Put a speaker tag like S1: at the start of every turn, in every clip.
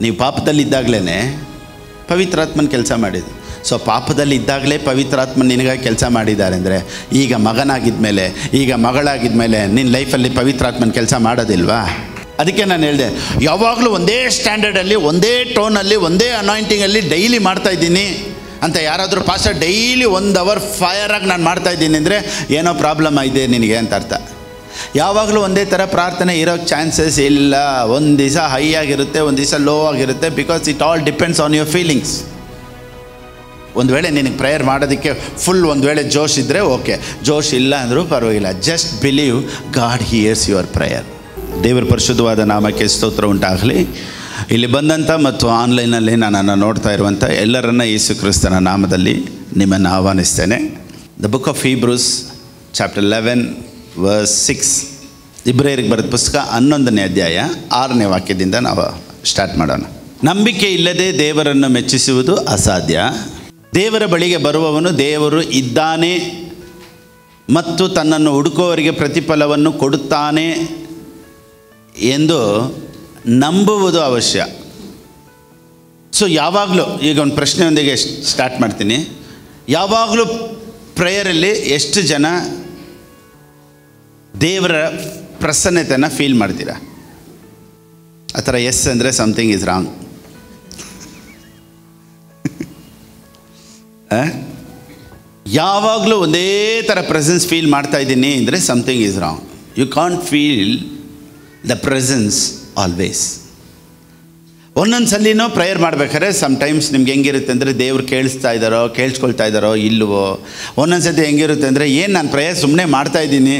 S1: ನೀವು ಪಾಪದಲ್ಲಿದ್ದಾಗಲೇ ಪವಿತ್ರಾತ್ಮನ ಕೆಲಸ ಮಾಡಿದ್ದು. ಸೊ ಪಾಪದಲ್ಲಿ ಇದ್ದಾಗಲೇ ಪವಿತ್ರಾತ್ಮ ನಿನಗಾಗಿ ಕೆಲಸ ಮಾಡಿದ್ದಾರೆ ಅಂದರೆ, ಈಗ ಮಗನಾಗಿದ್ದ ಮೇಲೆ, ಈಗ ಮಗಳಾಗಿದ್ದ ಮೇಲೆ ನಿನ್ನ ಲೈಫಲ್ಲಿ ಪವಿತ್ರಾತ್ಮನ ಕೆಲಸ ಮಾಡೋದಿಲ್ವಾ? ಅದಕ್ಕೆ ನಾನು ಹೇಳಿದೆ, ಯಾವಾಗಲೂ ಒಂದೇ ಸ್ಟ್ಯಾಂಡರ್ಡಲ್ಲಿ, ಒಂದೇ ಟೋನಲ್ಲಿ, ಒಂದೇ ಅನಾಯಿಂಟಿಂಗಲ್ಲಿ ಡೈಲಿ ಮಾಡ್ತಾಯಿದ್ದೀನಿ ಅಂತ ಯಾರಾದರೂ ಪಾಸ್ಟರ್ ಡೈಲಿ 1 ಅವರ್ ಫೈರಾಗಿ ನಾನು ಮಾಡ್ತಾಯಿದ್ದೀನಿ ಅಂದರೆ ಏನೋ ಪ್ರಾಬ್ಲಮ್ ಇದೆ ನಿನಗೆ ಅಂತ ಅರ್ಥ. ಯಾವಾಗಲೂ ಒಂದೇ ಥರ ಪ್ರಾರ್ಥನೆ ಇರೋಕ್ಕೆ ಚಾನ್ಸಸ್ ಇಲ್ಲ. ಒಂದು ದಿವಸ ಹೈ ಆಗಿರುತ್ತೆ, ಒಂದು ದಿವಸ ಲೋ ಆಗಿರುತ್ತೆ. Because it all depends on your feelings. ಒಂದು ವೇಳೆ ನಿನಗೆ ಪ್ರೇಯರ್ ಮಾಡೋದಕ್ಕೆ ಫುಲ್ ಒಂದು ವೇಳೆ ಜೋಶ್ ಇದ್ದರೆ ಓಕೆ, ಜೋಶ್ ಇಲ್ಲ ಅಂದರೂ ಪರವಾಗಿಲ್ಲ. Just believe God hears your prayer. ದೇವರ ಪರಿಶುದ್ಧವಾದ ನಾಮಕ್ಕೆ ಸ್ತೋತ್ರ ಉಂಟಾಗಲಿ. ಇಲ್ಲಿ ಬಂದಂಥ ಮತ್ತು ಆನ್ಲೈನಲ್ಲಿ ನನ್ನನ್ನು ನೋಡ್ತಾ ಇರುವಂಥ ಎಲ್ಲರನ್ನ ಯೇಸು ಕ್ರಿಸ್ತನ ನಾಮದಲ್ಲಿ ನಿಮ್ಮನ್ನು ಆಹ್ವಾನಿಸ್ತೇನೆ. The book of Hebrews chapter 11 verse 6. ಇಬ್ರಿಯರಿಗೆ ಬರೆದ ಪುಸ್ತಕ 11ನೇ ಅಧ್ಯಾಯ 6ನೇ ವಾಕ್ಯದಿಂದ ನಾವು ಸ್ಟಾರ್ಟ್ ಮಾಡೋಣ. ನಂಬಿಕೆ ಇಲ್ಲದೆ ದೇವರನ್ನು ಮೆಚ್ಚಿಸುವುದು ಅಸಾಧ್ಯ. ದೇವರ ಬಳಿಗೆ ಬರುವವನು ದೇವರು ಇದ್ದಾನೆ ಮತ್ತು ತನ್ನನ್ನು ಹುಡುಕುವವರಿಗೆ ಪ್ರತಿಫಲವನ್ನು ಕೊಡುತ್ತಾನೆ ಎಂದು ನಂಬುವುದು ಅವಶ್ಯ. ಸೊ ಯಾವಾಗಲೂ ಈಗ ಒಂದು ಪ್ರಶ್ನೆಯೊಂದಿಗೆ ಸ್ಟಾರ್ಟ್ ಮಾಡ್ತೀನಿ. ಯಾವಾಗಲೂ ಪ್ರೇಯರಲ್ಲಿ ಎಷ್ಟು ಜನ ದೇವರ ಪ್ರಸನ್ನತೆಯನ್ನು ಫೀಲ್ ಮಾಡ್ತೀರಾ? ಆ ಥರ ಎಸ್ ಅಂದರೆ ಸಮಥಿಂಗ್ ಈಸ್ ರಾಂಗ್. ಯಾವಾಗಲೂ ಒಂದೇ ಥರ ಪ್ರೆಸೆನ್ಸ್ ಫೀಲ್ ಮಾಡ್ತಾಯಿದ್ದೀನಿ ಅಂದರೆ something is wrong. You can't feel the presence always. ಒಂದೊಂದು ಸಲಿನೂ ಪ್ರೇಯರ್ ಮಾಡ್ಬೇಕಾದ್ರೆ ಸಮ್ಟೈಮ್ಸ್ ನಿಮ್ಗೆ ಹೆಂಗಿರುತ್ತೆ ಅಂದರೆ ದೇವ್ರು ಕೇಳಿಸ್ಕೊಳ್ತಾ ಇದ್ದಾರೋ ಇಲ್ವೋ. ಒಂದೊಂದು ಸತಿ ಹೆಂಗಿರುತ್ತೆ ಅಂದರೆ ಏನು ನಾನು ಪ್ರೇಯರ್ ಸುಮ್ಮನೆ ಮಾಡ್ತಾಯಿದ್ದೀನಿ,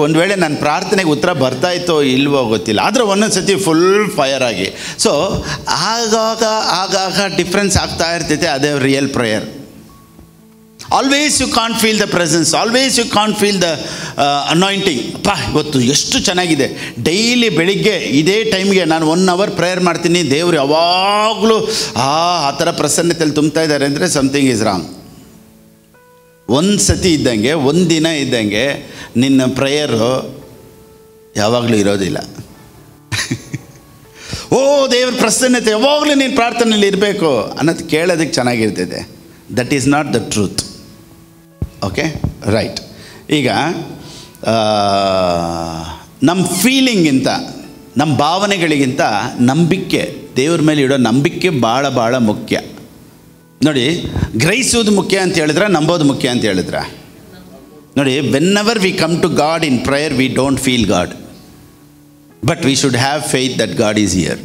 S1: ಒಂದು ವೇಳೆ ನನ್ನ ಪ್ರಾರ್ಥನೆಗೆ ಉತ್ತರ ಬರ್ತಾಯಿತ್ತೋ ಇಲ್ವೋ ಗೊತ್ತಿಲ್ಲ. ಆದರೆ ಒಂದೊಂದು ಸತಿ ಫುಲ್ ಫೈರ್ ಆಗಿ. ಸೊ ಆಗಾಗ ಡಿಫ್ರೆನ್ಸ್ ಆಗ್ತಾ ಇರ್ತೈತೆ. ಅದೇ real prayer. Always you can't feel the presence, always you can't feel the anointing. ಅಪ್ಪ ಇವತ್ತು ಎಷ್ಟು ಚೆನ್ನಾಗಿದೆ, ಡೈಲಿ ಬೆಳಿಗ್ಗೆ ಇದೇ ಟೈಮ್ಗೆ ನಾನು 1 ಅವರ್ ಪ್ರೇಯರ್ ಮಾಡ್ತೀನಿ, ದೇವರು ಯಾವಾಗಲೂ ಆ ಥರ ಪ್ರಸನ್ನತೆಯಲ್ಲಿ ತುಂಬ್ತಾ ಇದ್ದಾರೆ ಅಂದರೆ ಸಮಥಿಂಗ್ ಈಸ್ ರಾಂಗ್. ಒಂದು ಸತಿ ಇದ್ದಂಗೆ, ಒಂದು ದಿನ ಇದ್ದಂಗೆ ನಿನ್ನ ಪ್ರೇಯರು ಯಾವಾಗಲೂ ಇರೋದಿಲ್ಲ. ಓ ದೇವ್ರ ಪ್ರಸನ್ನತೆ ಯಾವಾಗಲೂ ನೀನು ಪ್ರಾರ್ಥನೆಯಲ್ಲಿ ಇರಬೇಕು ಅನ್ನೋದು ಕೇಳೋದಕ್ಕೆ ಚೆನ್ನಾಗಿರ್ತದೆ. That is not the truth. Okay, right. ಈಗ ನಮ್ಮ ಫೀಲಿಂಗಿಂತ, ನಮ್ಮ ಭಾವನೆಗಳಿಗಿಂತ ನಂಬಿಕೆ, ದೇವ್ರ ಮೇಲೆ ಇಡೋ ನಂಬಿಕೆ ಭಾಳ ಭಾಳ ಮುಖ್ಯ. ನೋಡಿ, ಗ್ರಹಿಸೋದು ಮುಖ್ಯ ಅಂತ ಹೇಳಿದ್ರೆ, ನಂಬೋದು ಮುಖ್ಯ ಅಂತ ಹೇಳಿದ್ರೆ. ನೋಡಿ, whenever we come to God in prayer we don't feel God, but we should have faith that God is here.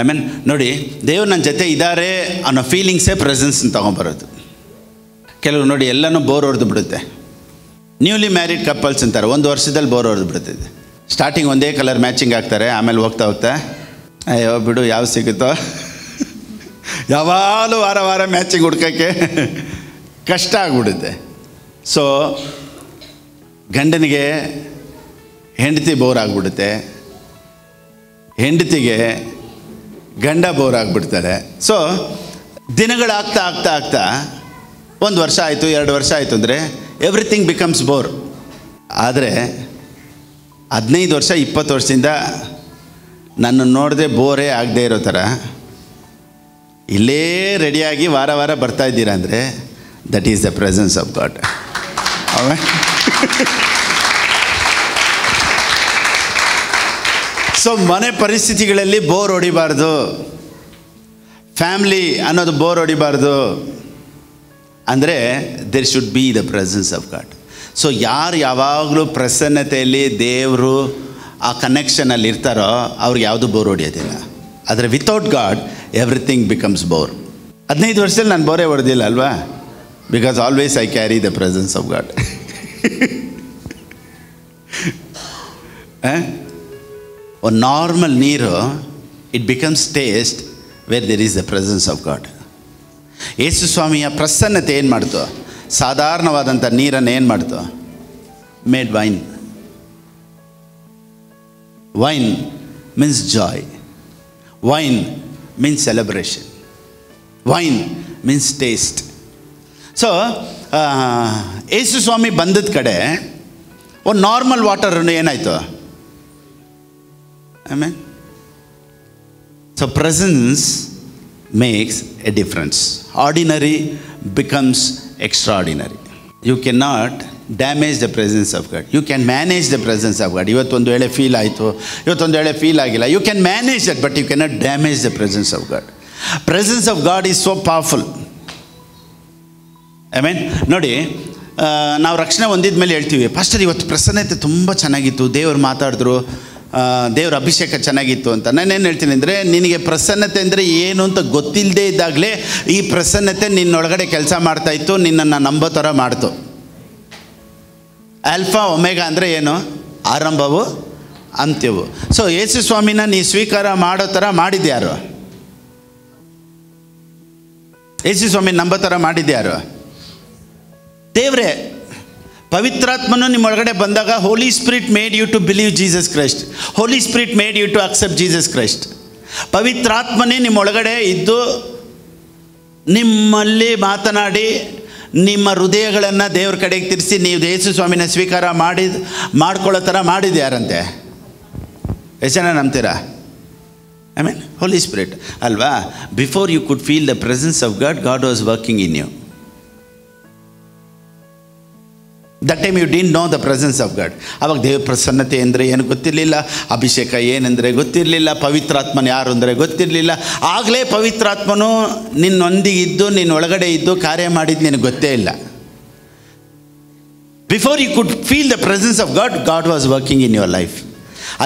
S1: I mean ನೋಡಿ, ದೇವ್ರು ನನ್ನ ಜೊತೆ ಇದ್ದಾರೆ ಅನ್ನೋ ಫೀಲಿಂಗ್ಸೇ ಪ್ರೆಸೆನ್ಸ್ನ ತೊಗೊಂಬರೋದು. ಕೆಲವರು ನೋಡಿ ಎಲ್ಲನೂ ಬೋರ್ ಹೊಡೆದು ಬಿಡುತ್ತೆ. ನ್ಯೂಲಿ ಮ್ಯಾರಿಡ್ ಕಪಲ್ಸ್ ಅಂತಾರೆ, 1 ವರ್ಷದಲ್ಲಿ ಬೋರ್ ಹೊಡೆದು ಬಿಡ್ತಿದೆ. ಸ್ಟಾರ್ಟಿಂಗ್ ಒಂದೇ ಕಲರ್ ಮ್ಯಾಚಿಂಗ್ ಆಗ್ತಾರೆ, ಆಮೇಲೆ ಹೋಗ್ತಾ ಅಯ್ಯೋ ಬಿಡು ಯಾವ ಸಿಗುತ್ತೋ, ಯಾವಾಗಲೂ ವಾರ ಮ್ಯಾಚಿಂಗ್ ಹುಡ್ಕೋಕ್ಕೆ ಕಷ್ಟ ಆಗಿಬಿಡುತ್ತೆ. ಸೊ ಗಂಡನಿಗೆ ಹೆಂಡತಿ ಬೋರ್ ಆಗಿಬಿಡುತ್ತೆ, ಹೆಂಡತಿಗೆ ಗಂಡ ಬೋರ್ ಆಗಿಬಿಡ್ತಾರೆ. ಸೊ ದಿನಗಳಾಗ್ತಾ ಆಗ್ತಾ ಆಗ್ತಾ 1 ವರ್ಷ ಆಯಿತು, 2 ವರ್ಷ ಆಯಿತು ಅಂದರೆ ಎವ್ರಿಥಿಂಗ್ ಬಿಕಮ್ಸ್ ಬೋರ್. ಆದರೆ 15 ವರ್ಷ 20 ವರ್ಷದಿಂದ ನನ್ನ ನೋಡದೆ ಬೋರೇ ಆಗದೆ ಇರೋ ಥರ ಇಲ್ಲೇ ರೆಡಿಯಾಗಿ ವಾರ ಬರ್ತಾ ಇದ್ದೀರಾ ಅಂದರೆ that is the presence of God. So ಮನೆ ಪರಿಸ್ಥಿತಿಗಳಲ್ಲಿ ಬೋರ್ ಹೊಡಿಬಾರ್ದು, ಫ್ಯಾಮ್ಲಿ ಅನ್ನೋದು ಬೋರ್ ಹೊಡಿಬಾರ್ದು ಅಂದರೆ there should be the presence of God. So ಯಾರು ಯಾವಾಗಲೂ ಪ್ರಸನ್ನತೆಯಲ್ಲಿ ದೇವರು ಆ ಕನೆಕ್ಷನಲ್ಲಿ ಇರ್ತಾರೋ ಅವ್ರಿಗೆ ಯಾವುದು ಬೋರ್ ಹೊಡೆಯೋದಿಲ್ಲ. ಆದರೆ without God everything becomes bore. 15 ವರ್ಷದಲ್ಲಿ ನಾನು ಬೋರೇ ಹೊಡೆದಿಲ್ಲ ಅಲ್ವಾ, because always I carry the presence of God. ಒಂದು ನಾರ್ಮಲ್ ನೀರು it becomes taste where there is the presence of God. Yesu ಸ್ವಾಮಿಯ ಪ್ರಸನ್ನತೆ ಏನು ಮಾಡ್ತು? ಸಾಧಾರಣವಾದಂಥ ನೀರನ್ನು ಏನು ಮಾಡ್ತು? Made wine. Wine means joy, wine means celebration, wine means taste. So Yesu Swami ಬಂದದ ಕಡೆ ಒಂದು ನಾರ್ಮಲ್ ವಾಟರನ್ನು ಏನಾಯಿತು? ಆಮೇಲೆ so presence makes A difference. Ordinary becomes extraordinary. You can not damage the presence of God. You can manage the presence of God. ಇವತ್ತೊಂದು ವೇಳೆ feel ಆಯಿತು, ಇವತ್ತೊಂದು ವೇಳೆ ಫೀಲ್ ಆಗಿಲ್ಲ. You can manage that, but you can not damage the presence of God. Presence of God is so powerful. I mean ನೋಡಿ, ನಾವು ರಕ್ಷಣೆ ಹೊಂದಿದ ಮೇಲೆ ಹೇಳ್ತೀವಿ, ಪಾಸ್ಟರ್ ಇವತ್ತು ಪ್ರಸನ್ನತೆ ತುಂಬ ಚೆನ್ನಾಗಿತ್ತು, ದೇವರು ಮಾತಾಡಿದ್ರು, ದೇವ್ರ ಅಭಿಷೇಕ ಚೆನ್ನಾಗಿತ್ತು ಅಂತ. ನಾನೇನು ಹೇಳ್ತೀನಿ ಅಂದರೆ, ನಿನಗೆ ಪ್ರಸನ್ನತೆ ಅಂದರೆ ಏನು ಅಂತ ಗೊತ್ತಿಲ್ಲದೆ ಇದ್ದಾಗಲೇ ಈ ಪ್ರಸನ್ನತೆ ನಿನ್ನೊಳಗಡೆ ಕೆಲಸ ಮಾಡ್ತಾಯಿತ್ತು, ನಿನ್ನನ್ನು ನಂಬೋ ಥರ ಮಾಡ್ತು. ಆಲ್ಫಾ ಒಮೆಗಾ ಅಂದರೆ ಏನು? ಆರಂಭವು ಅಂತ್ಯವು. ಸೊ ಯೇಸು ಸ್ವಾಮಿನ ನೀ ಸ್ವೀಕಾರ ಮಾಡೋ ಥರ ಮಾಡಿದ್ಯಾರು? ಯೇಸು ಸ್ವಾಮಿ ನಂಬೋ ಥರ ಮಾಡಿದ್ಯಾರು? ದೇವರೇ. ಪವಿತ್ರಾತ್ಮನು ನಿಮ್ಮೊಳಗಡೆ ಬಂದಾಗ holy spirit made you to believe Jesus Christ. Holy spirit made you to accept Jesus Christ. ಪವಿತ್ರಾತ್ಮನೇ ನಿಮ್ಮೊಳಗಡೆ ಇದ್ದು ನಿಮ್ಮಲ್ಲಿ ಮಾತನಾಡಿ ನಿಮ್ಮ ಹೃದಯಗಳನ್ನು ದೇವ್ರ ಕಡೆಗೆ ತಿರ್ಸಿ ನೀವು ಯೇಸು ಸ್ವಾಮಿನ ಸ್ವೀಕಾರ ಮಾಡ್ಕೊಳ್ಳೋ ಥರ ಮಾಡಿದೆ ಯಾರಂತೆ? ಎಷ್ಟು ಜನ ನಂಬ್ತೀರಾ? ಐ ಮೀನ್ ಹೋಲಿ ಸ್ಪಿರಿಟ್ ಅಲ್ವಾ? Before you could feel the presence of God, God was working in you. That time you didn't know the presence of God. ಆವಾಗ ದೇವ್ರ ಪ್ರಸನ್ನತೆ ಅಂದರೆ ಏನು ಗೊತ್ತಿರಲಿಲ್ಲ, ಅಭಿಷೇಕ ಏನೆಂದರೆ ಗೊತ್ತಿರಲಿಲ್ಲ, ಪವಿತ್ರಾತ್ಮನ ಯಾರು ಅಂದರೆ ಗೊತ್ತಿರಲಿಲ್ಲ. ಆಗಲೇ ಪವಿತ್ರಾತ್ಮನು ನಿನ್ನೊಂದಿಗೆ ಇದ್ದು ನಿನ್ನ ಒಳಗಡೆ ಇದ್ದು ಕಾರ್ಯ ಮಾಡಿದ್ದು ನಿನಗೆ ಗೊತ್ತೇ ಇಲ್ಲ. Before you could feel the presence of God, God was working in your life.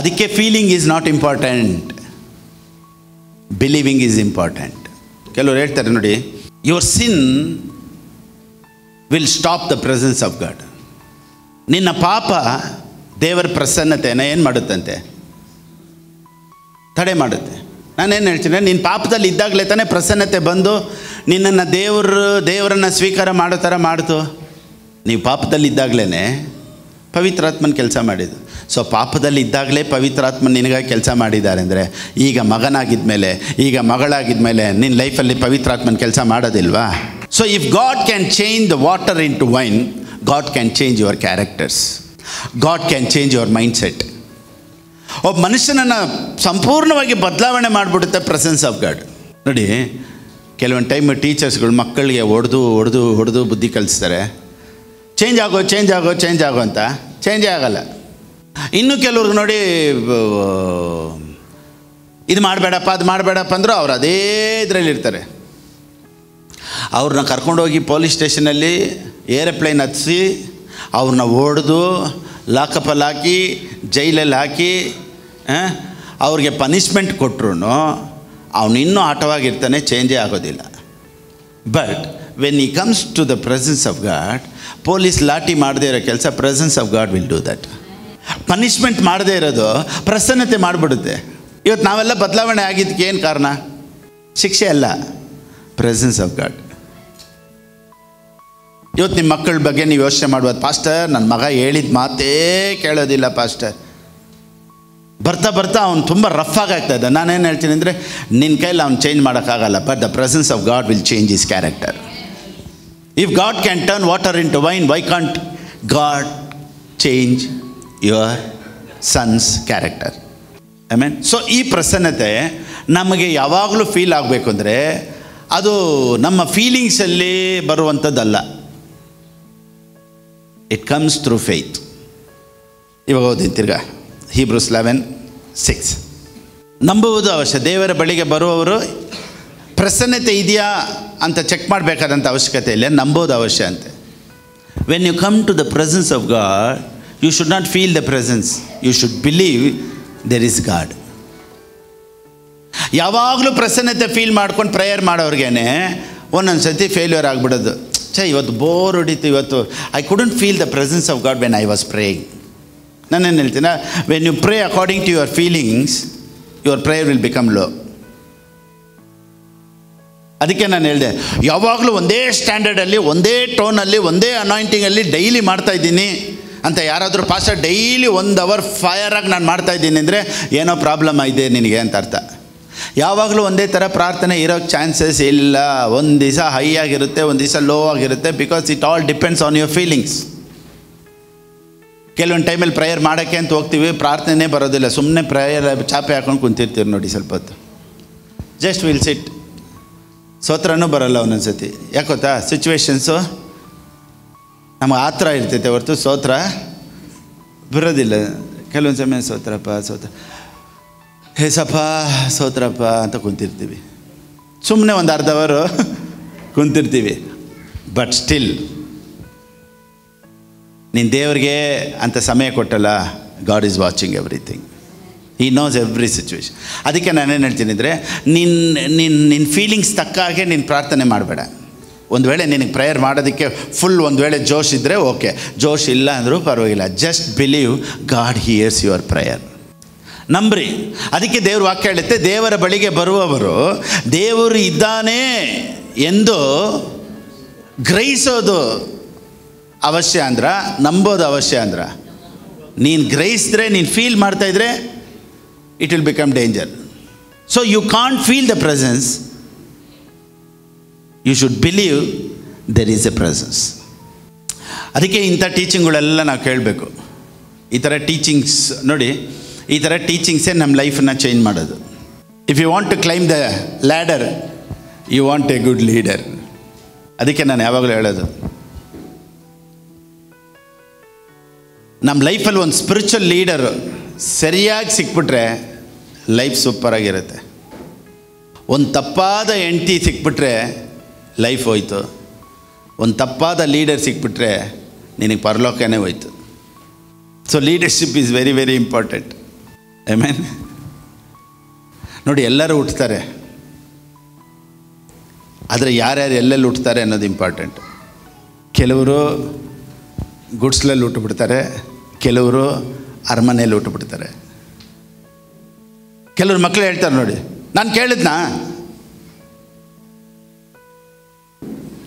S1: ಅದಕ್ಕೆ feeling is not important, believing is important. ಕೆಲವರು ಹೇಳ್ತಾರೆ ನೋಡಿ, your sin will stop the presence of God. ನಿನ್ನ ಪಾಪ ದೇವರ ಪ್ರಸನ್ನತೆಯನ್ನು ಏನು ಮಾಡುತ್ತಂತೆ? ತಡೆ ಮಾಡುತ್ತೆ. ನಾನೇನು ಹೇಳ್ತೀನಿ, ನಿನ್ನ ಪಾಪದಲ್ಲಿ ಇದ್ದಾಗಲೇ ತಾನೇ ಪ್ರಸನ್ನತೆ ಬಂದು ನಿನ್ನನ್ನು ದೇವರನ್ನು ಸ್ವೀಕಾರ ಮಾಡೋ ಥರ ಮಾಡ್ತು. ನೀವು ಪಾಪದಲ್ಲಿ ಇದ್ದಾಗಲೇ ಪವಿತ್ರಾತ್ಮನ ಕೆಲಸ ಮಾಡಿದ್ದು. ಸೊ ಪಾಪದಲ್ಲಿ ಇದ್ದಾಗಲೇ ಪವಿತ್ರಾತ್ಮ ನಿನಗಾಗಿ ಕೆಲಸ ಮಾಡಿದ್ದಾರೆ ಅಂದರೆ, ಈಗ ಮಗನಾಗಿದ್ದ ಮೇಲೆ, ಈಗ ಮಗಳಾಗಿದ್ದ ಮೇಲೆ ನಿನ್ನ ಲೈಫಲ್ಲಿ ಪವಿತ್ರಾತ್ಮನ ಕೆಲಸ ಮಾಡೋದಿಲ್ವಾ? So if God can change the water into wine, God can change your characters. God can change your mindset. ಒಬ್ಬ ಮನುಷ್ಯನನ್ನು ಸಂಪೂರ್ಣವಾಗಿ ಬದಲಾವಣೆ ಮಾಡಿಬಿಡುತ್ತೆ ಪ್ರೆಸೆನ್ಸ್ ಆಫ್ ಗಾಡ್. ನೋಡಿ, ಕೆಲವೊಂದು ಟೈಮ್ ಟೀಚರ್ಸ್ಗಳು ಮಕ್ಕಳಿಗೆ ಹೊಡೆದು ಬುದ್ಧಿ ಕಲಿಸ್ತಾರೆ. ಚೇಂಜ್ ಆಗೋ ಅಂತ. ಚೇಂಜೇ ಆಗಲ್ಲ. ಇನ್ನು ಕೆಲವ್ರಿಗೆ ನೋಡಿ, ಇದು ಮಾಡಬೇಡಪ್ಪ ಅದು ಮಾಡಬೇಡಪ್ಪ ಅಂದರೂ ಅವ್ರು ಅದೇ ಇದರಲ್ಲಿರ್ತಾರೆ. ಅವ್ರನ್ನ ಕರ್ಕೊಂಡೋಗಿ ಪೊಲೀಸ್ ಸ್ಟೇಷನಲ್ಲಿ ಏರೋಪ್ಲೇನ್ ಹತ್ತಿಸಿ ಅವ್ರನ್ನ ಹೊಡೆದು ಲಾಕಪ್ಪಲ್ಲಿ ಹಾಕಿ ಜೈಲಲ್ಲಿ ಹಾಕಿ ಅವ್ರಿಗೆ ಪನಿಷ್ಮೆಂಟ್ ಕೊಟ್ಟರು ಅವನಿನ್ನೂ ಆಟವಾಗಿರ್ತಾನೆ, ಚೇಂಜೇ ಆಗೋದಿಲ್ಲ. ಬಟ್ ವೆನ್ ಈ comes to the presence of God, police ಲಾಠಿ ಮಾಡದೇ ಇರೋ ಕೆಲಸ presence of God will do that. Punishment ಮಾಡದೇ ಇರೋದು ಪ್ರಸನ್ನತೆ ಮಾಡಿಬಿಡುತ್ತೆ. ಇವತ್ತು ನಾವೆಲ್ಲ ಬದಲಾವಣೆ ಆಗಿದ್ದಕ್ಕೆ ಏನು ಕಾರಣ? ಶಿಕ್ಷೆ ಅಲ್ಲ, ಪ್ರೆಸೆನ್ಸ್ ಆಫ್ ಗಾಡ್. ಇವತ್ತು ನಿಮ್ಮ ಮಕ್ಕಳ ಬಗ್ಗೆ ನೀವು ಯೋಚನೆ ಮಾಡ್ಬೋದು, ಪಾಸ್ಟರ್ ನನ್ನ ಮಗ ಹೇಳಿದ ಮಾತೇ ಕೇಳೋದಿಲ್ಲ ಪಾಸ್ಟರ್, ಬರ್ತಾ ಅವ್ನು ತುಂಬ ರಫ್ ಆಗ್ತಾ ಇದ್ದ. ನಾನೇನು ಹೇಳ್ತೀನಿ ಅಂದರೆ, ನಿನ್ನ ಕೈಲಿ ಅವ್ನು ಚೇಂಜ್ ಮಾಡೋಕ್ಕಾಗಲ್ಲ, but the presence of God will change his character. If God can turn water into wine, why can't God change your sons character? I mean, so ಈ ಪ್ರಸನ್ನತೆ ನಮಗೆ ಯಾವಾಗಲೂ ಫೀಲ್ ಆಗಬೇಕು ಅಂದರೆ ಅದು ನಮ್ಮ ಫೀಲಿಂಗ್ಸಲ್ಲಿ ಬರುವಂಥದ್ದಲ್ಲ. It comes through faith. ಇವಾಗ ಓದಿ ತಿರ್ಗಾ ಹೀಬ್ರೂಸ್ 11:6. ನಂಬುವುದು ಅವಶ್ಯ. ದೇವರ ಬಳಿಗೆ ಬರುವವರು ಪ್ರಸನ್ನತೆ ಇದೆಯಾ ಅಂತ ಚೆಕ್ ಮಾಡಬೇಕಾದಂಥ ಅವಶ್ಯಕತೆ ಇಲ್ಲ, ನಂಬೋದು ಅವಶ್ಯ ಅಂತೆ. When you come to the presence of God, you should not feel the presence, you should believe there is God. ಯಾವಾಗಲೂ ಪ್ರಸನ್ನತೆ ಫೀಲ್ ಮಾಡ್ಕೊಂಡು ಪ್ರೇಯರ್ ಮಾಡೋರ್ಗೇನೆ ಒಂದೊಂದು ಸತಿ ಫೇಲ್ಯೂರ್ ಆಗಿಬಿಡೋದು. ಇವತ್ತು ಬೋರ್ ಹೊಡಿತು, ಇವತ್ತು I couldn't feel the presence of God when I was praying. ನಾನೇನು ಹೇಳ್ತೀನಿ, when you pray according to your feelings, your prayer will become low. ಅದಕ್ಕೆ ನಾನು ಹೇಳಿದೆ, ಯಾವಾಗಲೂ ಒಂದೇ ಸ್ಟ್ಯಾಂಡರ್ಡಲ್ಲಿ, ಒಂದೇ ಟೋನಲ್ಲಿ, ಒಂದೇ ಅನಾಯಿಂಟಿಂಗಲ್ಲಿ ಡೈಲಿ ಮಾಡ್ತಾಯಿದ್ದೀನಿ ಅಂತ ಯಾರಾದರೂ ಪಾಸ್ಟರ್ ಡೈಲಿ 1 ಅವರ್ ಫೈರಾಗಿ ನಾನು ಮಾಡ್ತಾಯಿದ್ದೀನಿ ಅಂದರೆ ಏನೋ ಪ್ರಾಬ್ಲಮ್ ಇದೆ ನಿನಗೆ ಅಂತ ಅರ್ಥ. ಯಾವಾಗಲೂ ಒಂದೇ ಥರ ಪ್ರಾರ್ಥನೆ ಇರೋಕ್ಕೆ ಚಾನ್ಸಸ್ ಇಲ್ಲ. ಒಂದು ದಿವಸ ಹೈ ಆಗಿರುತ್ತೆ, ಒಂದು ದಿವಸ ಲೋ ಆಗಿರುತ್ತೆ, because it all depends on your feelings. ಕೆಲವೊಂದು ಟೈಮಲ್ಲಿ ಪ್ರೇಯರ್ ಮಾಡೋಕ್ಕೆ ಅಂತ ಹೋಗ್ತೀವಿ, ಪ್ರಾರ್ಥನೆ ಬರೋದಿಲ್ಲ, ಸುಮ್ಮನೆ ಪ್ರೇಯರ್ ಚಾಪೆ ಹಾಕೊಂಡು ಕುಂತಿರ್ತೀವಿ ನೋಡಿ ಸ್ವಲ್ಪ ಹೊತ್ತು. Just will sit. ಸ್ತೋತ್ರನೂ ಬರೋಲ್ಲ ಒಂದೊಂದು ಸತಿ. ಯಾಕೆ ಗೊತ್ತಾ, ಸಿಚುವೇಶನ್ಸು ನಮಗೆ ಆ ಥರ ಇರ್ತೈತೆ ಹೊರತು ಸ್ತೋತ್ರ ಬರೋದಿಲ್ಲ. ಕೆಲವೊಂದು ಸಮಯ ಸ್ತೋತ್ರಪ್ಪ ಹೇಸಪ್ಪ ಸ್ತೋತ್ರಪ್ಪ ಅಂತ ಕುಂತಿರ್ತೀವಿ, ಸುಮ್ಮನೆ ಒಂದು ಅರ್ಧ ಅವರು ಕುಂತಿರ್ತೀವಿ. ಬಟ್ ಸ್ಟಿಲ್ ನೀನು ದೇವ್ರಿಗೆ ಅಂತ ಸಮಯ ಕೊಟ್ಟಲ್ಲ, God is watching everything. He knows every situation. ಅದಕ್ಕೆ ನಾನೇನು ಹೇಳ್ತೀನಿ ಅಂದರೆ, ನಿನ್ನ ಫೀಲಿಂಗ್ಸ್ ತಕ್ಕ ಹಾಗೆ ನೀನು ಪ್ರಾರ್ಥನೆ ಮಾಡಬೇಡ. ಒಂದು ವೇಳೆ ನಿನಗೆ ಪ್ರೇಯರ್ ಮಾಡೋದಕ್ಕೆ ಫುಲ್ ಒಂದು ವೇಳೆ ಜೋಶ್ ಇದ್ದರೆ ಓಕೆ, ಜೋಶ್ ಇಲ್ಲ ಅಂದರೂ ಪರವಾಗಿಲ್ಲ. Just believe God hears your prayer. ನಂಬ್ರಿ. ಅದಕ್ಕೆ ದೇವ್ರ ವಾಕ್ಯ ಹೇಳುತ್ತೆ, ದೇವರ ಬಳಿಗೆ ಬರುವವರು ದೇವರು ಇದ್ದಾನೆ ಎಂದು ಗ್ರಹಿಸೋದು ಅವಶ್ಯ ಅಂದ್ರ, ನಂಬೋದು ಅವಶ್ಯ ಅಂದ್ರ. ನೀನು ಗ್ರಹಿಸಿದ್ರೆ, ನೀನು ಫೀಲ್ ಮಾಡ್ತಾಯಿದ್ರೆ it will become danger. So you can't feel the presence, you should believe there is a presence. ಅದಕ್ಕೆ ಇಂಥ ಟೀಚಿಂಗ್ಗಳೆಲ್ಲ ನಾವು ಕೇಳಬೇಕು. ಈ ಥರ ಟೀಚಿಂಗ್ಸ್ ನೋಡಿ, ಈ ಥರ ಟೀಚಿಂಗ್ಸೇ ನಮ್ಮ ಲೈಫನ್ನು ಚೇಂಜ್ ಮಾಡೋದು. If you want to climb the ladder, you want a good leader. ಅದಕ್ಕೆ ನಾನು ಯಾವಾಗಲೂ ಹೇಳೋದು, ನಮ್ಮ ಲೈಫಲ್ಲಿ ಒಂದು ಸ್ಪಿರಿಚುವಲ್ ಲೀಡರು ಸರಿಯಾಗಿ ಸಿಕ್ಬಿಟ್ರೆ ಲೈಫ್ ಸೂಪರಾಗಿರುತ್ತೆ. ಒಂದು ತಪ್ಪಾದ ಹೆಂಡತಿ ಸಿಕ್ಬಿಟ್ರೆ ಲೈಫ್ ಹೋಯ್ತು. ಒಂದು ತಪ್ಪಾದ ಲೀಡರ್ ಸಿಕ್ಬಿಟ್ರೆ ನಿನಗೆ ಪರಲೋಕನೇ ಹೋಯ್ತು. So leadership is very very important. ಆಮೇನ್. ನೋಡಿ, ಎಲ್ಲರೂ ಹುಟ್ಟುತ್ತಾರೆ, ಆದರೆ ಯಾರ್ಯಾರು ಎಲ್ಲೆಲ್ಲಿ ಹುಟ್ಟುತ್ತಾರೆ ಅನ್ನೋದು ಇಂಪಾರ್ಟೆಂಟ್. ಕೆಲವರು ಗುಡ್ಸ್ಲಲ್ಲಿ ಹುಟ್ಟುಬಿಡ್ತಾರೆ, ಕೆಲವರು ಅರಮನೆಯಲ್ಲಿ ಹುಟ್ಟುಬಿಡ್ತಾರೆ. ಕೆಲವ್ರು ಮಕ್ಕಳು ಹೇಳ್ತಾರೆ, ನೋಡಿ ನಾನು ಕೇಳಿದ್ನಾ,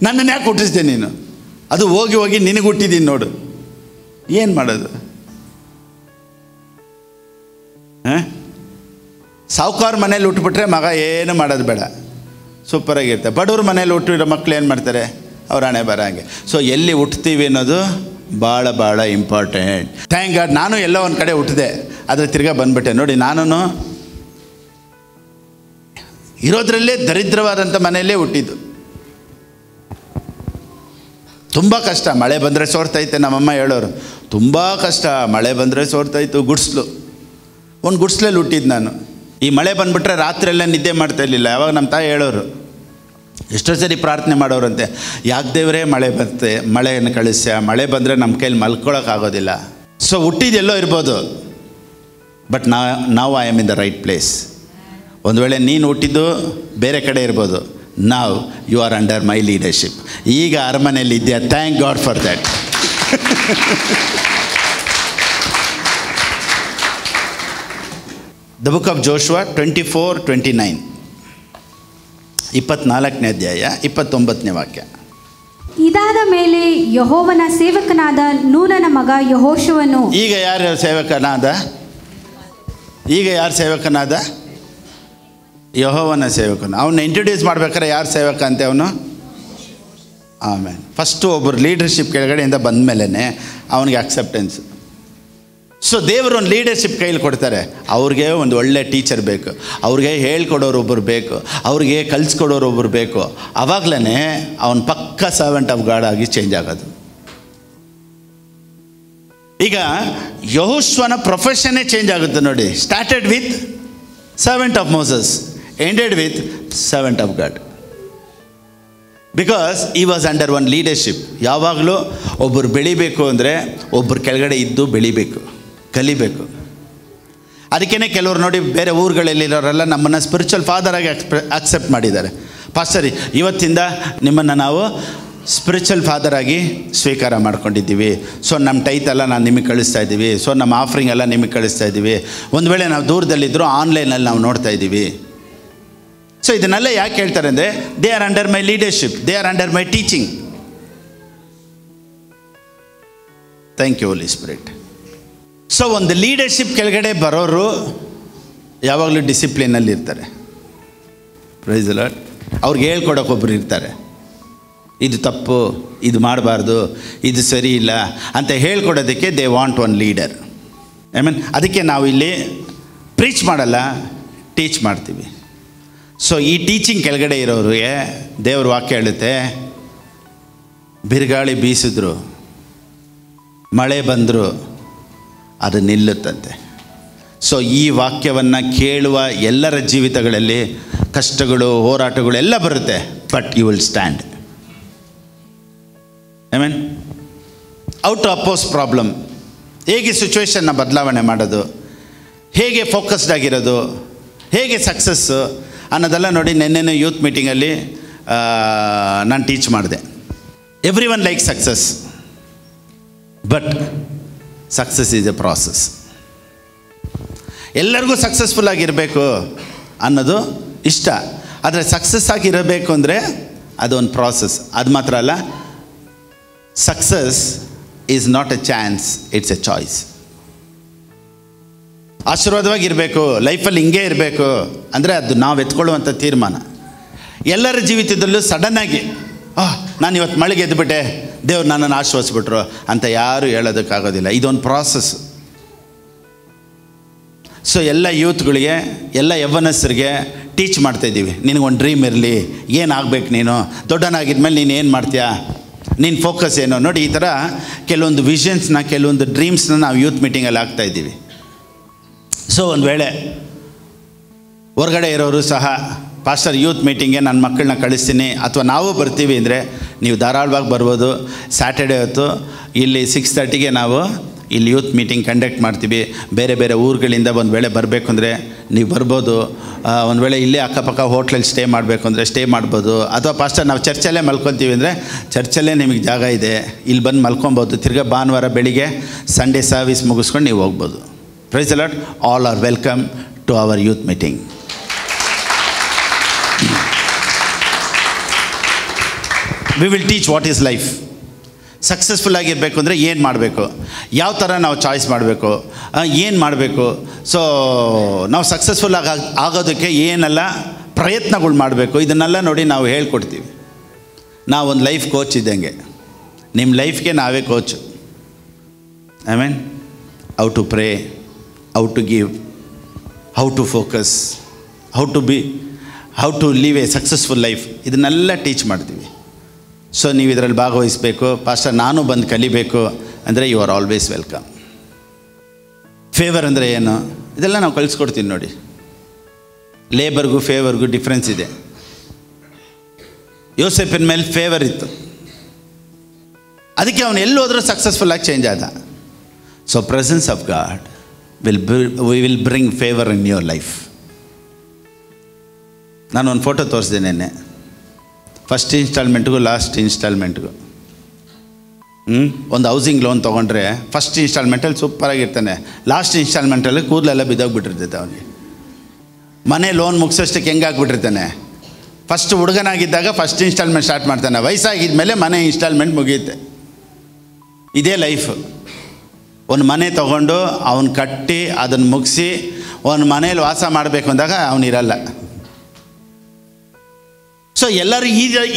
S1: ನನ್ನನ್ನು ಯಾಕೆ ಹುಟ್ಟಿಸ್ದೆ ನೀನು, ಅದು ಹೋಗಿ ಹೋಗಿ ನಿನಗೆ ಹುಟ್ಟಿದ್ದೀನಿ ನೋಡು. ಏನು ಮಾಡೋದು? ಸಾವುಕಾರ ಮನೇಲಿ ಹುಟ್ಟುಬಿಟ್ರೆ ಮಗ ಏನು ಮಾಡೋದು ಬೇಡ, ಸೂಪರಾಗಿರುತ್ತೆ. ಬಡವ್ರ ಮನೇಲಿ ಹುಟ್ಟಿರೋ ಮಕ್ಕಳು ಏನು ಮಾಡ್ತಾರೆ, ಅವ್ರ ಹಣೆ ಬರೋಂಗೆ. ಸೊ ಎಲ್ಲಿ ಹುಟ್ತೀವಿ ಅನ್ನೋದು ಭಾಳ ಭಾಳ ಇಂಪಾರ್ಟೆಂಟ್. ಥ್ಯಾಂಕ್ ಗಾಡ್, ನಾನು ಎಲ್ಲೋ ಒಂದು ಕಡೆ ಹುಟ್ಟಿದೆ, ಆದರೆ ತಿರ್ಗಾ ಬಂದುಬಿಟ್ಟೆ. ನೋಡಿ, ನಾನು ಇರೋದ್ರಲ್ಲೇ ದರಿದ್ರವಾದಂಥ ಮನೆಯಲ್ಲೇ ಹುಟ್ಟಿದ್ದು. ತುಂಬ ಕಷ್ಟ, ಮಳೆ ಬಂದರೆ ಸೋರ್ತೈತೆ. ನಮ್ಮಮ್ಮ ಹೇಳೋರು, ತುಂಬ ಕಷ್ಟ, ಮಳೆ ಬಂದರೆ ಸೋರ್ತಾಯಿತ್ತು. ಗುಡ್ಸ್ಲು, ಒಂದು ಗುಡ್ಸ್ಲಲ್ಲಿ ಹುಟ್ಟಿದ್ದು ನಾನು. ಈ ಮಳೆ ಬಂದುಬಿಟ್ರೆ ರಾತ್ರಿಯೆಲ್ಲ ನಿದ್ದೆ ಮಾಡ್ತಾಯಿರಲಿಲ್ಲ. ಯಾವಾಗ ನಮ್ಮ ತಾಯಿ ಹೇಳೋರು, ಎಷ್ಟೋ ಸರಿ ಪ್ರಾರ್ಥನೆ ಮಾಡೋರಂತೆ, ಯಾಕೆ ದೇವರೇ ಮಳೆ ಬರುತ್ತೆ, ಮಳೆಯನ್ನು ಕಳಿಸ್ಯ, ಮಳೆ ಬಂದರೆ ನಮ್ಮ ಕೈಲಿ ಮಲ್ಕೊಳ್ಳೋಕ್ಕಾಗೋದಿಲ್ಲ. ಸೊ ಹುಟ್ಟಿದೆಲ್ಲೋ ಇರ್ಬೋದು, ಬಟ್ ನಾವು I am in the right place. ಒಂದು ವೇಳೆ ನೀನು ಹುಟ್ಟಿದ್ದು ಬೇರೆ ಕಡೆ ಇರ್ಬೋದು, ನಾವು you are under my leadership. ಈಗ ಅರಮನೆಯಲ್ಲಿ ಇದೆಯಾ, thank God for that. The book of Joshua 24:29, 24ನೇ ಅಧ್ಯಾಯ 29ನೇ ವಾಕ್ಯ.
S2: ಇದಾದ ಮೇಲೆ ಯೆಹೋವನ ಸೇವಕನಾದ ನೂನನ ಮಗ ಯೆಹೋಶುವನು. ಈಗ
S1: ಯಾರು ಸೇವಕನಾದ? ಯೆಹೋವನ ಸೇವಕನು. ಅವನ್ನ ಇಂಟ್ರೊಡ್ಯೂಸ್ ಮಾಡ್ಬೇಕಾದ್ರೆ ಯಾರು ಸೇವಕ ಅಂತೆ ಅವನು? ಆಮೇಲೆ ಫಸ್ಟು ಒಬ್ಬರು ಲೀಡರ್ಶಿಪ್ ಕೆಳಗಡೆಯಿಂದ ಬಂದ ಮೇಲೇ ಅವನಿಗೆ ಅಕ್ಸೆಪ್ಟೆನ್ಸ್. ಸೊ ದೇವರು ಒಂದು ಲೀಡರ್ಶಿಪ್ ಕೈಲಿ ಕೊಡ್ತಾರೆ. ಅವ್ರಿಗೆ ಒಂದು ಒಳ್ಳೆ ಟೀಚರ್ ಬೇಕು, ಅವ್ರಿಗೆ ಹೇಳ್ಕೊಡೋರು ಒಬ್ಬರು ಬೇಕು, ಅವ್ರಿಗೆ ಕಲಿಸ್ಕೊಡೋರು ಒಬ್ಬರು ಬೇಕು. ಆವಾಗಲೇ ಅವನು ಪಕ್ಕ ಸರ್ವೆಂಟ್ ಆಫ್ ಗಾಡ್ ಆಗಿ ಚೇಂಜ್ ಆಗೋದು. ಈಗ ಯೆಹೋಶುವನ ಪ್ರೊಫೆಷನ್ನೇ ಚೇಂಜ್ ಆಗುತ್ತೆ ನೋಡಿ. Started with servant of Moses, ended with servant of god. Because ಈ ವಾಸ್ ಅಂಡರ್ ಒನ್ ಲೀಡರ್ಶಿಪ್. ಯಾವಾಗಲೂ ಒಬ್ಬರು ಬೆಳಿಬೇಕು ಅಂದರೆ ಒಬ್ಬರು ಕೆಳಗಡೆ ಇದ್ದು ಬೆಳಿಬೇಕು, ಕಲಿಬೇಕು. ಅದಕ್ಕೇ ಕೆಲವರು ನೋಡಿ, ಬೇರೆ ಊರುಗಳಲ್ಲಿರೋರೆಲ್ಲ ನಮ್ಮನ್ನು ಸ್ಪಿರಿಚುವಲ್ ಫಾದರಾಗಿ ಅಕ್ಸೆಪ್ಟ್ ಮಾಡಿದ್ದಾರೆ. ಪಾಸ್ಟರ್, ಇವತ್ತಿಂದ ನಿಮ್ಮನ್ನು ನಾವು ಸ್ಪಿರಿಚುವಲ್ ಫಾದರಾಗಿ ಸ್ವೀಕಾರ ಮಾಡ್ಕೊಂಡಿದ್ದೀವಿ. ಸೊ ನಮ್ಮ ಟೈತೆಲ್ಲ ನಾನು ನಿಮಗೆ ಕಳಿಸ್ತಾ ಇದ್ದೀವಿ, ಸೊ ನಮ್ಮ ಆಫರಿಂಗ್ ಎಲ್ಲ ನಿಮಗೆ ಕಳಿಸ್ತಾ ಇದ್ದೀವಿ. ಒಂದು ವೇಳೆ ನಾವು ದೂರದಲ್ಲಿದ್ದರೂ ಆನ್ಲೈನಲ್ಲಿ ನಾವು ನೋಡ್ತಾ ಇದ್ದೀವಿ. ಸೊ ಇದನ್ನೆಲ್ಲ ಯಾಕೆ ಹೇಳ್ತಾರೆ ಅಂದರೆ, they are under my leadership, they are under my teaching. Thank you Holi spirit. So ಒಂದು ಲೀಡರ್ಶಿಪ್ ಕೆಳಗಡೆ ಬರೋರು ಯಾವಾಗಲೂ ಡಿಸಿಪ್ಲಿನಲ್ಲಿ ಇರ್ತಾರೆ. Praise the Lord. ಅವ್ರಿಗೆ ಹೇಳ್ಕೊಡೋಕೊಬ್ರು ಇರ್ತಾರೆ, ಇದು ತಪ್ಪು, ಇದು ಮಾಡಬಾರ್ದು, ಇದು ಸರಿ ಇಲ್ಲ ಅಂತ ಹೇಳ್ಕೊಡೋದಕ್ಕೆ they want one leader. I mean ಅದಕ್ಕೆ ನಾವು ಇಲ್ಲಿ ಪ್ರೀಚ್ ಮಾಡಲ್ಲ, ಟೀಚ್ ಮಾಡ್ತೀವಿ. ಸೊ ಈ ಟೀಚಿಂಗ್ ಕೆಳಗಡೆ ಇರೋರಿಗೆ ದೇವ್ರ ವಾಕ್ಯ ಹೇಳುತ್ತೆ, ಬಿರುಗಾಳಿ ಬೀಸಿದ್ರು, ಮಳೆ ಬಂದರು, ಅದು ನಿಲ್ಲುತ್ತಂತೆ. ಸೊ ಈ ವಾಕ್ಯವನ್ನು ಕೇಳುವ ಎಲ್ಲರ ಜೀವಿತಗಳಲ್ಲಿ ಕಷ್ಟಗಳು, ಹೋರಾಟಗಳು ಎಲ್ಲ ಬರುತ್ತೆ, but you will stand. I mean how to oppose problem, ಹೇಗೆ ಸಿಚುವೇಶನ್ನ ಬದಲಾವಣೆ ಮಾಡೋದು, ಹೇಗೆ ಫೋಕಸ್ಡ್ ಆಗಿರೋದು, ಹೇಗೆ ಸಕ್ಸಸ್ಸು ಅನ್ನೋದೆಲ್ಲ ನೋಡಿ ನೆನ್ನೆನೂ ಯೂತ್ ಮೀಟಿಂಗಲ್ಲಿ ನಾನು ಟೀಚ್ ಮಾಡಿದೆ. Every one like success, but success is A process. ಎಲ್ಲರಿಗೂ ಸಕ್ಸಸ್ಫುಲ್ ಆಗಿರಬೇಕು ಅನ್ನೋದು ಇಷ್ಟ, ಆದರೆ ಸಕ್ಸಸ್ ಆಗಿರಬೇಕು ಅಂದರೆ ಅದೊಂದು ಪ್ರಾಸೆಸ್. ಅದು ಮಾತ್ರ ಅಲ್ಲ, success is not a chance, it's a choice. ಆಶೀರ್ವಾದವಾಗಿರಬೇಕು, ಲೈಫಲ್ಲಿ ಹಿಂಗೆ ಇರಬೇಕು ಅಂದರೆ ಅದು ನಾವು ಎತ್ಕೊಳ್ಳುವಂಥ ತೀರ್ಮಾನ. ಎಲ್ಲರ ಜೀವಿತದಲ್ಲೂ ಸಡನ್ನಾಗಿ ನಾನು ಇವತ್ತು ಮಳೆಗೆ ಎದ್ದುಬಿಟ್ಟೆ, ದೇವ್ರು ನನ್ನನ್ನು ಆಶ್ವಾಸಿಬಿಟ್ರು ಅಂತ ಯಾರೂ ಹೇಳೋದಕ್ಕಾಗೋದಿಲ್ಲ. ಇದೊಂದು ಪ್ರಾಸೆಸ್. ಸೊ ಎಲ್ಲ ಯೂತ್ಗಳಿಗೆ, ಎಲ್ಲ ಯವ್ವನಸ್ಥರಿಗೆ ಟೀಚ್ ಮಾಡ್ತಾಯಿದ್ದೀವಿ, ನಿನಗೊಂದು ಡ್ರೀಮ್ ಇರಲಿ, ಏನಾಗಬೇಕು, ನೀನು ದೊಡ್ಡನಾಗಿದ್ಮೇಲೆ ನೀನು ಏನು ಮಾಡ್ತೀಯಾ, ನಿನ್ನ ಫೋಕಸ್ ಏನು. ನೋಡಿ, ಈ ಥರ ಕೆಲವೊಂದು ವಿಷನ್ಸ್ನ, ಕೆಲವೊಂದು ಡ್ರೀಮ್ಸ್ನ ನಾವು ಯೂತ್ ಮೀಟಿಂಗಲ್ಲಿ ಆಗ್ತಾಯಿದ್ದೀವಿ. ಸೊ ಒಂದು ವೇಳೆ ಹೊರಗಡೆ ಇರೋರು ಸಹ ಪಾಸ್ಟರ್ ಯೂತ್ ಮೀಟಿಂಗ್ಗೆ ನನ್ನ ಮಕ್ಕಳನ್ನ ಕಳಿಸ್ತೀನಿ ಅಥವಾ ನಾವು ಬರ್ತೀವಿ ಅಂದರೆ ನೀವು ಧಾರಾಳವಾಗಿ ಬರ್ಬೋದು. ಸ್ಯಾಟರ್ಡೇ ಹೊತ್ತು ಇಲ್ಲಿ 6:30ಗೆ ನಾವು ಇಲ್ಲಿ ಯೂತ್ ಮೀಟಿಂಗ್ ಕಂಡಕ್ಟ್ ಮಾಡ್ತೀವಿ. ಬೇರೆ ಬೇರೆ ಊರುಗಳಿಂದ ಒಂದು ವೇಳೆ ಬರಬೇಕು ಅಂದರೆ ನೀವು ಬರ್ಬೋದು. ಒಂದು ವೇಳೆ ಇಲ್ಲೇ ಅಕ್ಕಪಕ್ಕ ಹೋಟ್ಲಲ್ಲಿ ಸ್ಟೇ ಮಾಡಬೇಕು ಅಂದರೆ ಸ್ಟೇ ಮಾಡ್ಬೋದು. ಅಥವಾ ಪಾಸ್ಟರ್ ನಾವು ಚರ್ಚಲ್ಲೇ ಮಲ್ಕೊತೀವಿ ಅಂದರೆ ಚರ್ಚಲ್ಲೇ ನಿಮಗೆ ಜಾಗ ಇದೆ, ಇಲ್ಲಿ ಬಂದು ಮಲ್ಕೊಬೋದು. ತಿರ್ಗಾ ಭಾನುವಾರ ಬೆಳಿಗ್ಗೆ ಸಂಡೇ ಸರ್ವಿಸ್ ಮುಗಿಸ್ಕೊಂಡು ನೀವು ಹೋಗ್ಬೋದು. Praise the Lord. All are welcome to our youth meeting. We will teach what is life. Successful ಆಗಿರಬೇಕು ಅಂದರೆ ಏನು ಮಾಡಬೇಕು, ಯಾವ ಥರ ನಾವು ಚಾಯ್ಸ್ ಮಾಡಬೇಕು, ಏನು ಮಾಡಬೇಕು. ಸೊ ನಾವು ಸಕ್ಸಸ್ಫುಲ್ ಆಗೋದಕ್ಕೆ ಏನೆಲ್ಲ ಪ್ರಯತ್ನಗಳು ಮಾಡಬೇಕು, ಇದನ್ನೆಲ್ಲ ನೋಡಿ ನಾವು ಹೇಳ್ಕೊಡ್ತೀವಿ. ನಾವೊಂದು ಲೈಫ್ ಕೋಚ್ ಇದ್ದಂಗೆ, ನಿಮ್ಮ ಲೈಫ್ಗೆ ನಾವೇ coach. I mean how to pray, how to give, how to focus, how to live a successful life, ಇದನ್ನೆಲ್ಲ ಟೀಚ್ ಮಾಡ್ತೀವಿ. ಸೊ ನೀವು ಇದರಲ್ಲಿ ಭಾಗವಹಿಸಬೇಕು. ಪಾಸ್ಟರ್ ನಾನು ಬಂದು ಕಲಿಬೇಕು ಅಂದರೆ you are always welcome. Favour ಅಂದರೆ ಏನು, ಇದೆಲ್ಲ ನಾವು ಕಲಿಸ್ಕೊಡ್ತೀವಿ. ನೋಡಿ, ಲೇಬರ್ಗೂ ಫೇವರ್ಗೂ ಡಿಫ್ರೆನ್ಸ್ ಇದೆ. ಯೋಸೆಫಿನ ಮೇಲೆ ಫೇವರ್ ಇತ್ತು, ಅದಕ್ಕೆ ಅವನು ಎಲ್ಲೋದ್ರೂ ಸಕ್ಸಸ್ಫುಲ್ಲಾಗಿ ಚೇಂಜ್ ಆದ. So presence of God will bring favour in your life. ನಾನು ಒಂದು ಫೋಟೋ ತೋರಿಸಿದೆ ನೆನ್ನೆ, ಫಸ್ಟ್ ಇನ್ಸ್ಟಾಲ್ಮೆಂಟ್ಗೂ ಲಾಸ್ಟ್ ಇನ್ಸ್ಟಾಲ್ಮೆಂಟ್ಗೂ. ಒಂದು ಹೌಸಿಂಗ್ ಲೋನ್ ತೊಗೊಂಡ್ರೆ ಫಸ್ಟ್ ಇನ್ಸ್ಟಾಲ್ಮೆಂಟಲ್ಲಿ ಸೂಪರಾಗಿರ್ತಾನೆ, ಲಾಸ್ಟ್ ಇನ್ಸ್ಟಾಲ್ಮೆಂಟಲ್ಲಿ ಕೂದಲೆಲ್ಲ ಬಿದ್ದೋಗ್ಬಿಟ್ಟಿರ್ತೈತೆ ಅವನಿಗೆ. ಮನೆ ಲೋನ್ ಮುಗಿಸೋಷ್ಟಕ್ಕೆ ಹೆಂಗಾಗ್ಬಿಟ್ಟಿರ್ತಾನೆ. ಫಸ್ಟ್ ಹುಡುಗನಾಗಿದ್ದಾಗ ಫಸ್ಟ್ ಇನ್ಸ್ಟಾಲ್ಮೆಂಟ್ ಸ್ಟಾರ್ಟ್ ಮಾಡ್ತಾನೆ, ವಯಸ್ಸಾಗಿದ್ದ ಮೇಲೆ ಮನೆ ಇನ್ಸ್ಟಾಲ್ಮೆಂಟ್ ಮುಗಿಯುತ್ತೆ. ಇದೇ ಲೈಫ್. ಒಂದು ಮನೆ ತೊಗೊಂಡು ಅವನು ಕಟ್ಟಿ ಅದನ್ನು ಮುಗಿಸಿ ಒಂದು ಮನೇಲಿ ವಾಸ ಮಾಡಬೇಕು ಅಂದಾಗ ಅವನಿರಲ್ಲ. ಸೊ ಎಲ್ಲರೂ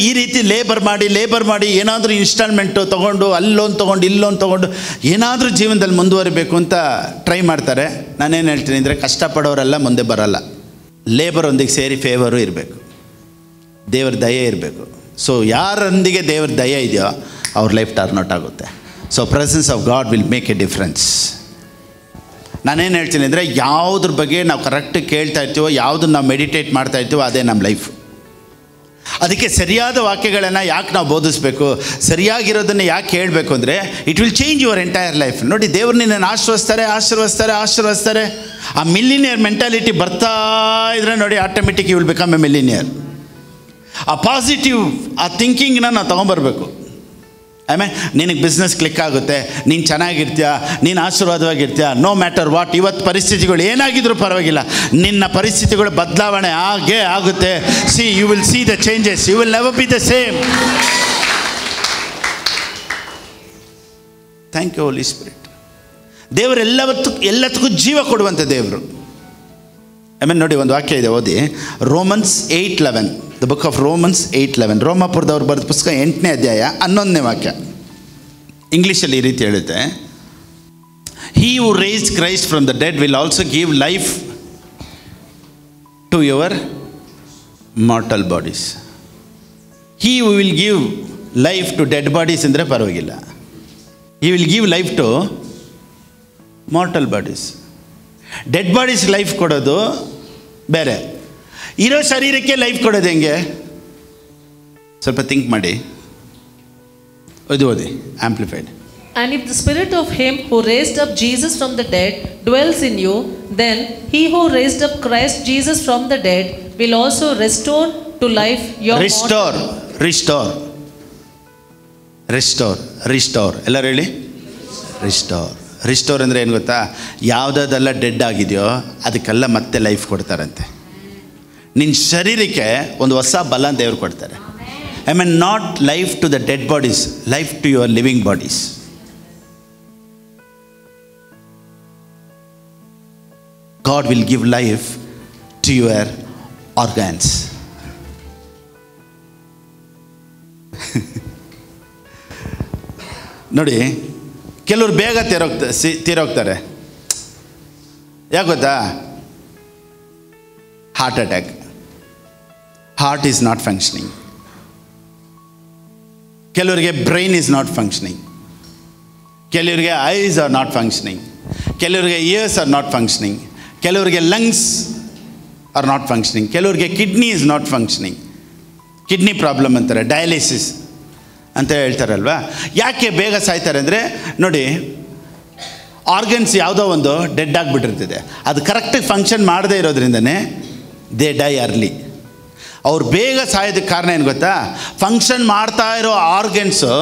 S1: ಈ ರೀತಿ ಲೇಬರ್ ಮಾಡಿ ಏನಾದರೂ ಇನ್ಸ್ಟಾಲ್ಮೆಂಟು ತೊಗೊಂಡು ಅಲ್ಲೊಂದು ತೊಗೊಂಡು ಇಲ್ಲೊಂದು ತೊಗೊಂಡು ಏನಾದರೂ ಜೀವನದಲ್ಲಿ ಮುಂದುವರಿಬೇಕು ಅಂತ ಟ್ರೈ ಮಾಡ್ತಾರೆ. ನಾನೇನು ಹೇಳ್ತೀನಿ ಅಂದರೆ, ಕಷ್ಟಪಡೋರೆಲ್ಲ ಮುಂದೆ ಬರಲ್ಲ. ಲೇಬರೊಂದಿಗೆ ಸೇರಿ ಫೇವರು ಇರಬೇಕು, ದೇವ್ರ ದಯೆ ಇರಬೇಕು. ಸೊ ಯಾರೊಂದಿಗೆ ದೇವ್ರ ದಯೆ ಇದೆಯೋ ಅವ್ರ ಲೈಫ್ ಟರ್ನ್ಔಟ್ ಆಗುತ್ತೆ. So presence of God will make A difference. ನಾನೇನು ಹೇಳ್ತೀನಿ ಅಂದರೆ, ಯಾವುದ್ರ ಬಗ್ಗೆ ನಾವು ಕರೆಕ್ಟಾಗಿ ಕೇಳ್ತಾ ಇರ್ತೀವೋ, ಯಾವುದನ್ನು ನಾವು ಮೆಡಿಟೇಟ್ ಮಾಡ್ತಾ ಇರ್ತೀವೋ ಅದೇ ನಮ್ಮ ಲೈಫ್. ಅದಕ್ಕೆ ಸರಿಯಾದ ವಾಕ್ಯಗಳನ್ನು ಯಾಕೆ ನಾವು ಬೋಧಿಸಬೇಕು, ಸರಿಯಾಗಿರೋದನ್ನು ಯಾಕೆ ಹೇಳಬೇಕು ಅಂದರೆ, it will change your entire life. ನೋಡಿ, ದೇವರು ನಿನ್ನನ್ನು ಆಶೀರ್ವದಿಸ್ತಾರೆ. ಆ ಮಿಲಿನಿಯರ್ ಮೆಂಟಾಲಿಟಿ ಬರ್ತಾ ಇದ್ರೆ ನೋಡಿ, automatic you will become a millionaire. ಆ ಪಾಸಿಟಿವ್, ಆ ಥಿಂಕಿಂಗ್ನ ನಾವು ತೊಗೊಂಬರ್ಬೇಕು. ಆಮೇಲೆ ನಿನಗೆ ಬಿಸ್ನೆಸ್ ಕ್ಲಿಕ್ ಆಗುತ್ತೆ, ನೀನು ಚೆನ್ನಾಗಿರ್ತೀಯ, ನೀನು ಆಶೀರ್ವಾದವಾಗಿರ್ತೀಯ. ನೋ ಮ್ಯಾಟರ್ ವಾಟ್, ಇವತ್ತು ಪರಿಸ್ಥಿತಿಗಳು ಏನಾಗಿದ್ರೂ ಪರವಾಗಿಲ್ಲ, ನಿನ್ನ ಪರಿಸ್ಥಿತಿಗಳು ಬದಲಾವಣೆ ಆಗೇ ಆಗುತ್ತೆ. You will see the changes, you will never be the same. Thank you Holi Spirit. ದೇವರು ಎಲ್ಲದಕ್ಕೂ ಜೀವ ಕೊಡುವಂಥ ದೇವರು. ಆಮೇಲೆ ನೋಡಿ, ಒಂದು ವಾಕ್ಯ ಇದೆ, ಓದಿ. Romans 8:11, the book of Romans 8:11. ರೋಮಾಪುರದವ್ರು ಬರೆದ ಪುಸ್ತಕ 8ನೇ ಅಧ್ಯಾಯ 11ನೇ ವಾಕ್ಯ. ಇಂಗ್ಲೀಷಲ್ಲಿ ಈ ರೀತಿ ಹೇಳುತ್ತೆ, he who raised Christ from the dead will also give life to your mortal bodies. He will give life to dead bodies ಅಂದರೆ ಪರವಾಗಿಲ್ಲ. He will give life to mortal bodies. Dead bodies life ಕೊಡೋದು ಬೇರೆ, ಇರೋ ಶರೀರಕ್ಕೆ life ಕೊಡೋದು ಹೆಂಗೆ? ಸ್ವಲ್ಪ think ಮಾಡಿ, ಓದಿ amplified.
S3: And if the spirit of him who raised up Jesus from the dead dwells in you, then he who raised up Christ Jesus from the dead will also restore to life your
S1: restore ಎಲ್ಲರೂ ಹೇಳಿ, restore ಅಂದರೆ ಏನು ಗೊತ್ತಾ? ಯಾವುದೆಲ್ಲ dead ಆಗಿದೆಯೋ ಅದಕ್ಕೆಲ್ಲ ಮತ್ತೆ life ಕೊಡ್ತಾರಂತೆ. ನಿನ್ನ ಶರೀರಕ್ಕೆ ಒಂದು ಹೊಸ ಬಲ ದೇವರು ಕೊಡ್ತಾರೆ. I mean not life to the dead bodies, life to your living bodies. God will give life to your organs. ನೋಡಿ, ಕೆಲವರು ಬೇಗ ತೀರೋಗ್ತಾರೆ. ಯಾಕೆ ಗೊತ್ತಾ? Heart attack. Heart is not functioning. ಕೆಲವರಿಗೆ ಬ್ರೈನ್ ಈಸ್ ನಾಟ್ ಫಂಕ್ಷನಿಂಗ್. ಕೆಲವರಿಗೆ ಐಸ್ ಆರ್ ನಾಟ್ ಫಂಕ್ಷನಿಂಗ್. ಕೆಲವರಿಗೆ years R not functioning. ಕೆಲವರಿಗೆ lungs R not functioning. ಕೆಲವರಿಗೆ kidney is not functioning. Kidney problem ಅಂತಾರೆ, ಡಯಾಲಿಸಿಸ್ ಅಂತ ಹೇಳ್ತಾರಲ್ವ. ಯಾಕೆ ಬೇಗ ಸಾಯ್ತಾರೆ ಅಂದರೆ, ನೋಡಿ, ಆರ್ಗನ್ಸ್ ಯಾವುದೋ ಒಂದು ಡೆಡ್ ಆಗಿಬಿಟ್ಟಿರ್ತದೆ, ಅದು ಕರೆಕ್ಟಾಗಿ ಫಂಕ್ಷನ್ ಮಾಡದೇ ಇರೋದ್ರಿಂದನೇ ದೇ ಡೈ ಅರ್ಲಿ. ಅವ್ರು ಬೇಗ ಸಾಯೋದಕ್ಕೆ ಕಾರಣ ಏನು ಗೊತ್ತಾ? ಫಂಕ್ಷನ್ ಮಾಡ್ತಾ ಇರೋ ಆರ್ಗನ್ಸು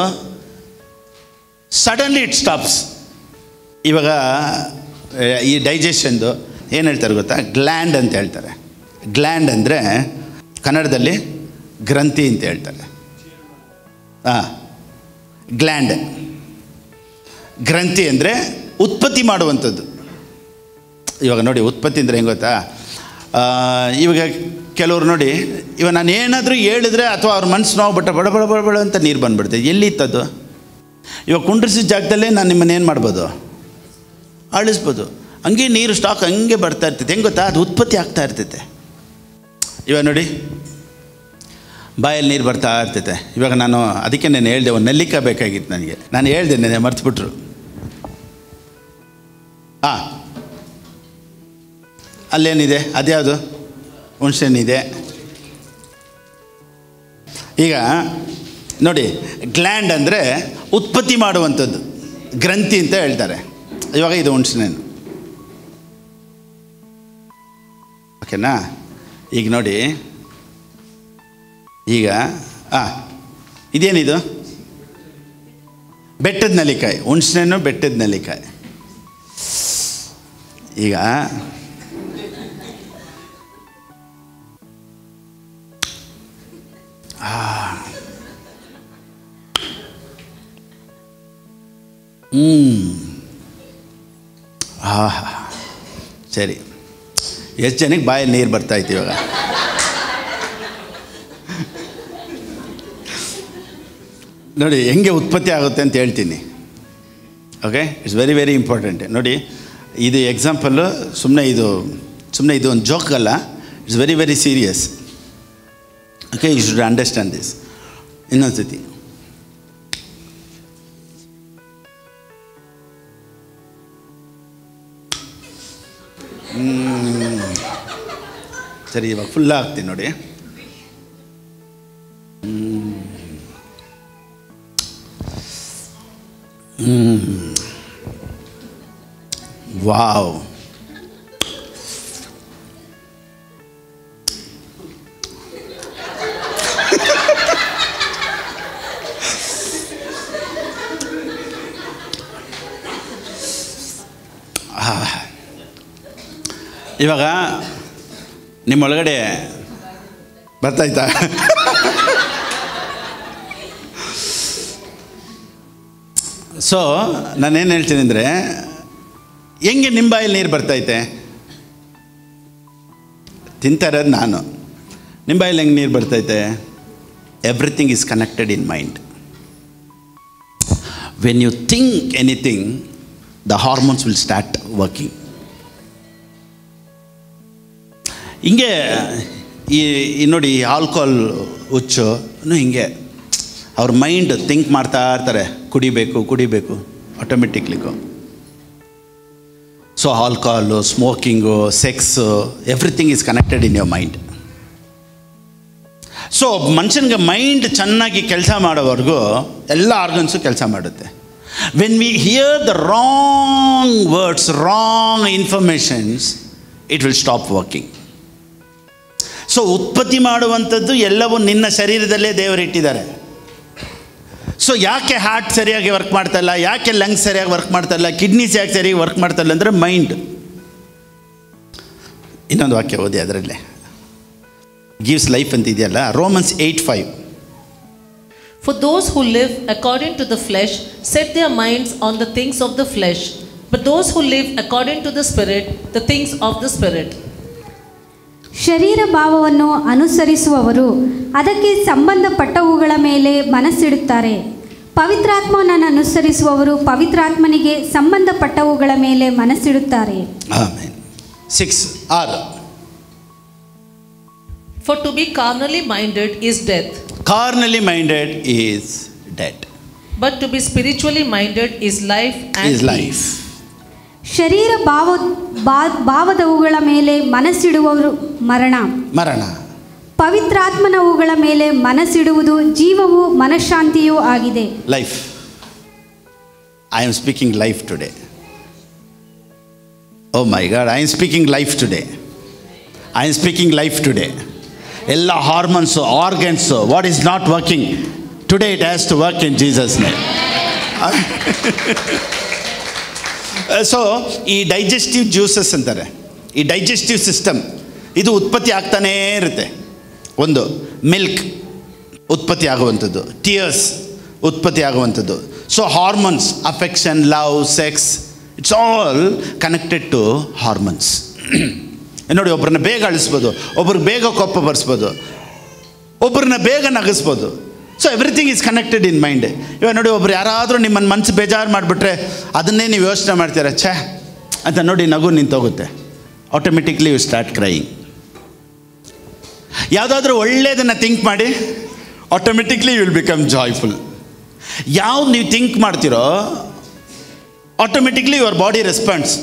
S1: ಸಡನ್ಲಿ ಇಟ್ ಸ್ಟಾಪ್ಸ್. ಇವಾಗ ಈ ಡೈಜೆಷನ್ದು ಏನು ಹೇಳ್ತಾರೆ ಗೊತ್ತಾ? ಗ್ಲ್ಯಾಂಡ್ ಅಂತ ಹೇಳ್ತಾರೆ. ಗ್ಲ್ಯಾಂಡ್ ಅಂದರೆ ಕನ್ನಡದಲ್ಲಿ ಗ್ರಂಥಿ ಅಂತ ಹೇಳ್ತಾರೆ. ಗ್ಲ್ಯಾಂಡ್, ಗ್ರಂಥಿ ಅಂದರೆ ಉತ್ಪತ್ತಿ ಮಾಡುವಂಥದ್ದು. ಇವಾಗ ನೋಡಿ, ಉತ್ಪತ್ತಿ ಅಂದರೆ ಹೆಂಗೆ ಗೊತ್ತಾ? ಇವಾಗ ಕೆಲವ್ರು ನೋಡಿ, ಇವಾಗ ನಾನು ಏನಾದರೂ ಹೇಳಿದ್ರೆ ಅಥವಾ ಅವ್ರ ಮನಸ್ಸು ನೋವು ಬಡ ಬಡ ಬಡ ಬಡ ಬಡ ಅಂತ ನೀರು ಬಂದುಬಿಡ್ತದೆ. ಎಲ್ಲಿತ್ತದು? ಇವಾಗ ಕುಂಡ್ರಿಸಿದ ಜಾಗದಲ್ಲೇ ನಾನು ನಿಮ್ಮನ್ನು ಏನು ಮಾಡ್ಬೋದು? ಅಳಿಸ್ಬೋದು. ಹಂಗೆ ನೀರು ಸ್ಟಾಕ್ ಹಂಗೆ ಬರ್ತಾ ಇರ್ತೈತೆ. ಹೆಂಗೆ ಗೊತ್ತಾ? ಅದು ಉತ್ಪತ್ತಿ ಆಗ್ತಾ ಇರ್ತೈತೆ. ಇವಾಗ ನೋಡಿ, ಬಾಯಲ್ಲಿ ನೀರು ಬರ್ತಾ ಇರ್ತೈತೆ. ಇವಾಗ ನಾನು ಅದಕ್ಕೆ ನಾನು ಹೇಳಿದೆ, ಒಂದು ನೆಲ್ಲಿಕಾಯಿ ಬೇಕಾಗಿತ್ತು ನನಗೆ. ನಾನು ಹೇಳಿದೆ, ನೆನೆ ಮರ್ತ್ಬಿಟ್ರು. ಅಲ್ಲೇನಿದೆ? ಅದ್ಯಾವುದು? ಹುಣಸೆಹಣ್ಣಿದೆ. ಈಗ ನೋಡಿ, ಗ್ಲ್ಯಾಂಡ್ ಅಂದರೆ ಉತ್ಪತ್ತಿ ಮಾಡುವಂಥದ್ದು, ಗ್ರಂಥಿ ಅಂತ ಹೇಳ್ತಾರೆ. ಇವಾಗ ಇದು ಹುಣಸೆಹಣ್ಣು, ಓಕೆನಾ? ಈಗ ನೋಡಿ, ಈಗ ಇದೇನಿದು? ಬೆಟ್ಟದ ನೆಲ್ಲಿಕಾಯಿ. ಹುಣಸೆಹಣ್ಣು ಬೆಟ್ಟದ ನೆಲ್ಲಿಕಾಯಿ. ಈಗ ಸರಿ, ಎಷ್ಟು ಜನಕ್ಕೆ ಬಾಯಲ್ಲಿ ನೀರು ಬರ್ತಾಯಿತ್ತು ಇವಾಗ? ನೋಡಿ ಹೆಂಗೆ ಉತ್ಪತ್ತಿ ಆಗುತ್ತೆ ಅಂತ ಹೇಳ್ತೀನಿ. Okay, it's very very important. ನೋಡಿ, ಇದು ಎಕ್ಸಾಂಪಲ್ಲು ಸುಮ್ಮನೆ ಇದು ಒಂದು ಜೋಕ್ ಅಲ್ಲ. It's very very serious. Okay, you should understand this. ಇನ್ನೊಂದು ಸತಿ ಸರಿ, ಇವಾಗ ಫುಲ್ಲ ಆಗ್ತೀನಿ ನೋಡಿ. ವಾವ್, ಇವಾಗ ನಿಮ್ಮೊಳಗಡೆ ಬರ್ತಾಯ್ತಾ? ಸೊ ನಾನೇನು ಹೇಳ್ತೀನಿ ಅಂದರೆ, ಹೆಂಗೆ ನಿಮ್ಮ ಬಾಯಲ್ಲಿ ನೀರು ಬರ್ತೈತೆ? ತಿಂತಾ ಇರೋದು ನಾನು. ನಿಮ್ಮ ಬಾಯಲ್ಲಿ ಹೆಂಗೆ ನೀರು ಬರ್ತೈತೆ? Everything is connected in mind. When you think anything, the hormones will start working. ಹಿಂಗೆ ಈ ನೋಡಿ ಆಲ್ಕೋಹಾಲ್ ಹುಚ್ಚು ಹಿಂಗೆ ಅವ್ರ ಮೈಂಡ್ ಥಿಂಕ್ ಮಾಡ್ತಾ ಇರ್ತಾರೆ, ಕುಡಿಬೇಕು ಆಟೋಮೆಟಿಕ್ಲಿಗೂ. So alcohol, smoking, sex, everything is connected in your mind. So ಮನುಷ್ಯನಿಗೆ ಮೈಂಡ್ ಚೆನ್ನಾಗಿ ಕೆಲಸ ಮಾಡೋವರೆಗೂ ಎಲ್ಲ ಆರ್ಗನ್ಸು ಕೆಲಸ ಮಾಡುತ್ತೆ. When we hear the wrong words, wrong informations, it will stop working. So ಉತ್ಪತ್ತಿ ಮಾಡುವಂಥದ್ದು ಎಲ್ಲವೂ ನಿನ್ನ ಶರೀರದಲ್ಲೇ ದೇವರು ಇಟ್ಟಿದ್ದಾರೆ. ಸೊ ಯಾಕೆ ಹಾರ್ಟ್ ಸರಿಯಾಗಿ ವರ್ಕ್ ಮಾಡ್ತಾಯಿಲ್ಲ, ಯಾಕೆ ಲಂಗ್ಸ್ ಸರಿಯಾಗಿ ವರ್ಕ್ ಮಾಡ್ತಾಯಿಲ್ಲ, ಕಿಡ್ನೀಸ್ ಯಾಕೆ ಸರಿಯಾಗಿ ವರ್ಕ್ ಮಾಡ್ತಾಯಿಲ್ಲ ಅಂದರೆ ಮೈಂಡ್. ಇನ್ನೊಂದು ವಾಕ್ಯ ಓದಿ, ಅದರಲ್ಲೇ ಗಿವ್ಸ್ ಲೈಫ್ ಅಂತ ಇದೆಯಲ್ಲ, Romans 8:5.
S3: For those who live according to the flesh set their minds on the things of the flesh, but those who live according to the Spirit, the things of the Spirit.
S2: ಶರೀರ ಭಾವವನ್ನು ಅನುಸರಿಸುವವರು ಅದಕ್ಕೆ ಸಂಬಂಧಪಟ್ಟವುಗಳ ಮೇಲೆ ಮನಸ್ಸಿಡುತ್ತಾರೆ. ಪವಿತ್ರಾತ್ಮನನ್ನು ಅನುಸರಿಸುವವರು ಪವಿತ್ರಾತ್ಮನಿಗೆ ಸಂಬಂಧಪಟ್ಟವುಗಳ ಮೇಲೆ ಮನಸ್ಸಿಡುತ್ತಾರೆ.
S1: Amen. 6.
S3: For to be carnally minded is death.
S1: Carnally minded is death.
S3: But to be spiritually minded is life and peace.
S2: ಶರೀರ ಭಾವದವುಗಳ ಮೇಲೆ ಮನಸ್ಸಿಡುವವರು ಮರಣ. ಪವಿತ್ರಾತ್ಮನವುಗಳ ಮೇಲೆ ಮನಸ್ಸಿಡುವುದು ಜೀವವೂ ಮನಃಶಾಂತಿಯೂ ಆಗಿದೆ.
S1: Life. I am speaking life today. Oh my God, I am speaking life today. I am speaking life today. ಎಲ್ಲ hormones, organs, what is not working today it has to work in Jesus name. So ಈ digestive juices ಅಂತಾರೆ, ಈ digestive system ಇದು ಉತ್ಪತ್ತಿ ಆಗ್ತಾನೇ ಇರುತ್ತೆ. ಒಂದು milk ಉತ್ಪತ್ತಿ ಆಗುವಂಥದ್ದು, ಟಿಯರ್ಸ್ ಉತ್ಪತ್ತಿ ಆಗುವಂಥದ್ದು. So hormones, affection, love, sex, it's all connected to hormones. ನೋಡಿ, ಒಬ್ಬರನ್ನ ಬೇಗ ಅಳಿಸ್ಬೋದು, ಒಬ್ರಿಗೆ ಬೇಗ ಕೋಪ ಬರ್ಸ್ಬೋದು, ಒಬ್ಬರನ್ನ ಬೇಗ ನಗಿಸ್ಬೋದು. So everything is connected in mind. ಇವಾಗ ನೋಡಿ, ಒಬ್ರು ಯಾರಾದರೂ ನಿಮ್ಮನ್ನು ಮನಸ್ಸು ಬೇಜಾರು ಮಾಡಿಬಿಟ್ರೆ ಅದನ್ನೇ ನೀವು ಯೋಚನೆ ಮಾಡ್ತೀರ, ಛೇ ಅಂತ ನೋಡಿ ನಗು ನಿಂತೋಗುತ್ತೆ. Automatically you start crying. ಯಾವುದಾದ್ರೂ ಒಳ್ಳೆಯದನ್ನು ಥಿಂಕ್ ಮಾಡಿ, automatically you will become joyful. ಯಾವ್ದು ನೀವು ಥಿಂಕ್ ಮಾಡ್ತೀರೋ automatically your body response.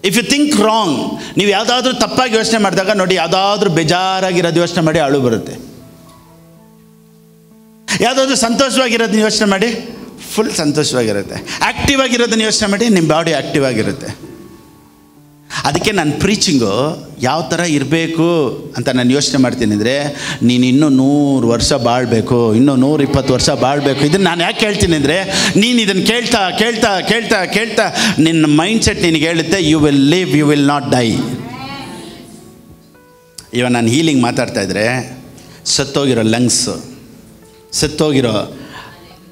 S1: If you think wrong, ನೀವು ಯಾವುದಾದ್ರೂ ತಪ್ಪಾಗಿ ಯೋಚನೆ ಮಾಡಿದಾಗ ನೋಡಿ, ಯಾವುದಾದ್ರೂ ಬೇಜಾರಾಗಿರೋದು ಯೋಚನೆ ಮಾಡಿ ಅಳು ಬರುತ್ತೆ. ಯಾವುದಾದ್ರೂ ಸಂತೋಷವಾಗಿರೋದನ್ನ ಯೋಚನೆ ಮಾಡಿ ಫುಲ್ ಸಂತೋಷವಾಗಿರುತ್ತೆ. ಆ್ಯಕ್ಟಿವ್ ಆಗಿರೋದನ್ನ ಯೋಚನೆ ಮಾಡಿ ನಿಮ್ಮ ಬಾಡಿ ಆ್ಯಕ್ಟಿವ್ ಆಗಿರುತ್ತೆ. ಅದಕ್ಕೆ ನನ್ನ ಪ್ರೀಚಿಂಗು ಯಾವ ಥರ ಇರಬೇಕು ಅಂತ ನಾನು ಯೋಚನೆ ಮಾಡ್ತೀನಿ ಅಂದರೆ, ನೀನು ಇನ್ನೂ 100 ವರ್ಷ ಬಾಳಬೇಕು, ಇನ್ನೂ 120 ವರ್ಷ ಬಾಳಬೇಕು. ಇದನ್ನು ನಾನು ಯಾಕೆ ಹೇಳ್ತೀನಿ ಅಂದರೆ, ನೀನು ಇದನ್ನು ಕೇಳ್ತಾ ಕೇಳ್ತಾ ಕೇಳ್ತಾ ಕೇಳ್ತಾ ನಿನ್ನ ಮೈಂಡ್ಸೆಟ್ ನಿನಗೆ ಹೇಳುತ್ತೆ, you will live, you will not die. ಇವಾಗ ನಾನು ಹೀಲಿಂಗ್ ಮಾತಾಡ್ತಾಯಿದ್ರೆ ಸತ್ತೋಗಿರೋ ಲಂಗ್ಸು, ಸತ್ತೋಗಿರೋ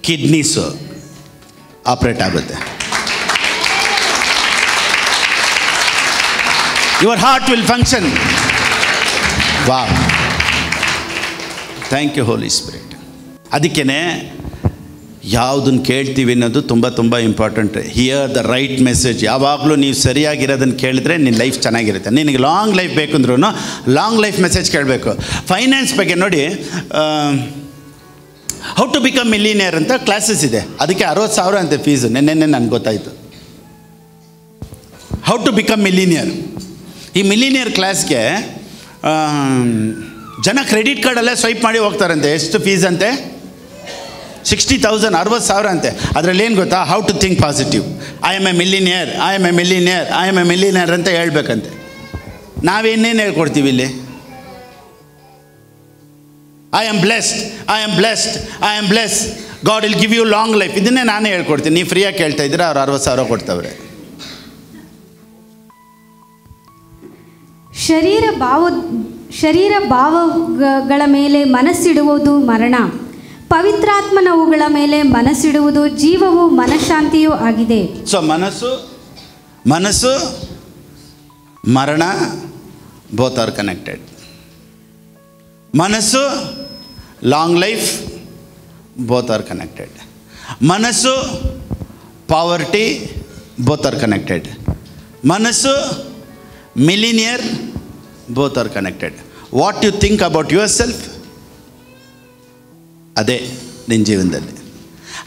S1: ಕಿಡ್ನೀಸು ಆಪ್ರೇಟ್ ಆಗುತ್ತೆ. Your heart will function. Wow. Thank you, Holy Spirit. ಅದಕ್ಕೇ ಯಾವುದನ್ನು ಕೇಳ್ತೀವಿ ಅನ್ನೋದು ತುಂಬ ತುಂಬ important. Here the right message. ಯಾವಾಗಲೂ ನೀವು ಸರಿಯಾಗಿರೋದನ್ನು ಕೇಳಿದ್ರೆ ನಿನ್ನ ಲೈಫ್ ಚೆನ್ನಾಗಿರುತ್ತೆ. ನಿನಗೆ ಲಾಂಗ್ ಲೈಫ್ ಬೇಕು ಅಂದ್ರೂ ಲಾಂಗ್ ಲೈಫ್ ಮೆಸೇಜ್ ಕೇಳಬೇಕು. ಫೈನಾನ್ಸ್ ಬಗ್ಗೆ ನೋಡಿ, ಹೌ ಟು ಬಿಕಮ್ ಮಿಲಿಯನಿಯರ್ ಅಂತ ಕ್ಲಾಸಸ್ ಇದೆ. ಅದಕ್ಕೆ 60,000 ಅಂತೆ ಫೀಸು. ನೆನ್ನೆ ನನಗೆ ಗೊತ್ತಾಯಿತು. How to become millionaire. ಈ ಮಿಲಿಯನಿಯರ್ ಕ್ಲಾಸ್ಗೆ ಜನ ಕ್ರೆಡಿಟ್ ಕಾರ್ಡಲ್ಲೇ ಸ್ವೈಪ್ ಮಾಡಿ ಹೋಗ್ತಾರಂತೆ. ಎಷ್ಟು ಫೀಸ್ ಅಂತೆ? 60,000, 60,000 ಅಂತೆ. ಅದರಲ್ಲಿ ಏನು ಗೊತ್ತಾ? How to think positive. I am a millionaire, I am a millionaire, I am a millionaire ಅಂತ ಹೇಳ್ಬೇಕಂತೆ. ನಾವೇನೇನು ಹೇಳ್ಕೊಡ್ತೀವಿ ಇಲ್ಲಿ? I am blessed, I am blessed, I am blessed, God will give you long life. ಇದನ್ನೇ ನಾನೇ ಹೇಳ್ಕೊಡ್ತೀನಿ. ನೀವು ಫ್ರೀಯಾಗಿ ಕೇಳ್ತಾ ಇದ್ದೀರಾ, ಅವ್ರು 60,000 ಕೊಡ್ತಾವ್ರೆ.
S2: ಶರೀರ ಭಾವಗಳ ಮೇಲೆ ಮನಸ್ಸಿಡುವುದು ಮರಣ. ಪವಿತ್ರಾತ್ಮನವುಗಳ ಮೇಲೆ ಮನಸ್ಸಿಡುವುದು ಜೀವವೂ ಮನಃಶಾಂತಿಯೂ ಆಗಿದೆ.
S1: ಸೊ ಮನಸ್ಸು ಮರಣ, ಬೋತ್ ಆರ್ ಕನೆಕ್ಟೆಡ್. ಮನಸ್ಸು long life, both are connected. ಮನಸ್ಸು ಪಾವರ್ಟಿ, ಬೋತ್ ಆರ್ ಕನೆಕ್ಟೆಡ್. ಮನಸ್ಸು millionaire, both are connected. What you think about your self, ಅದೇ ನಿನ್ನ ಜೀವನದಲ್ಲಿ.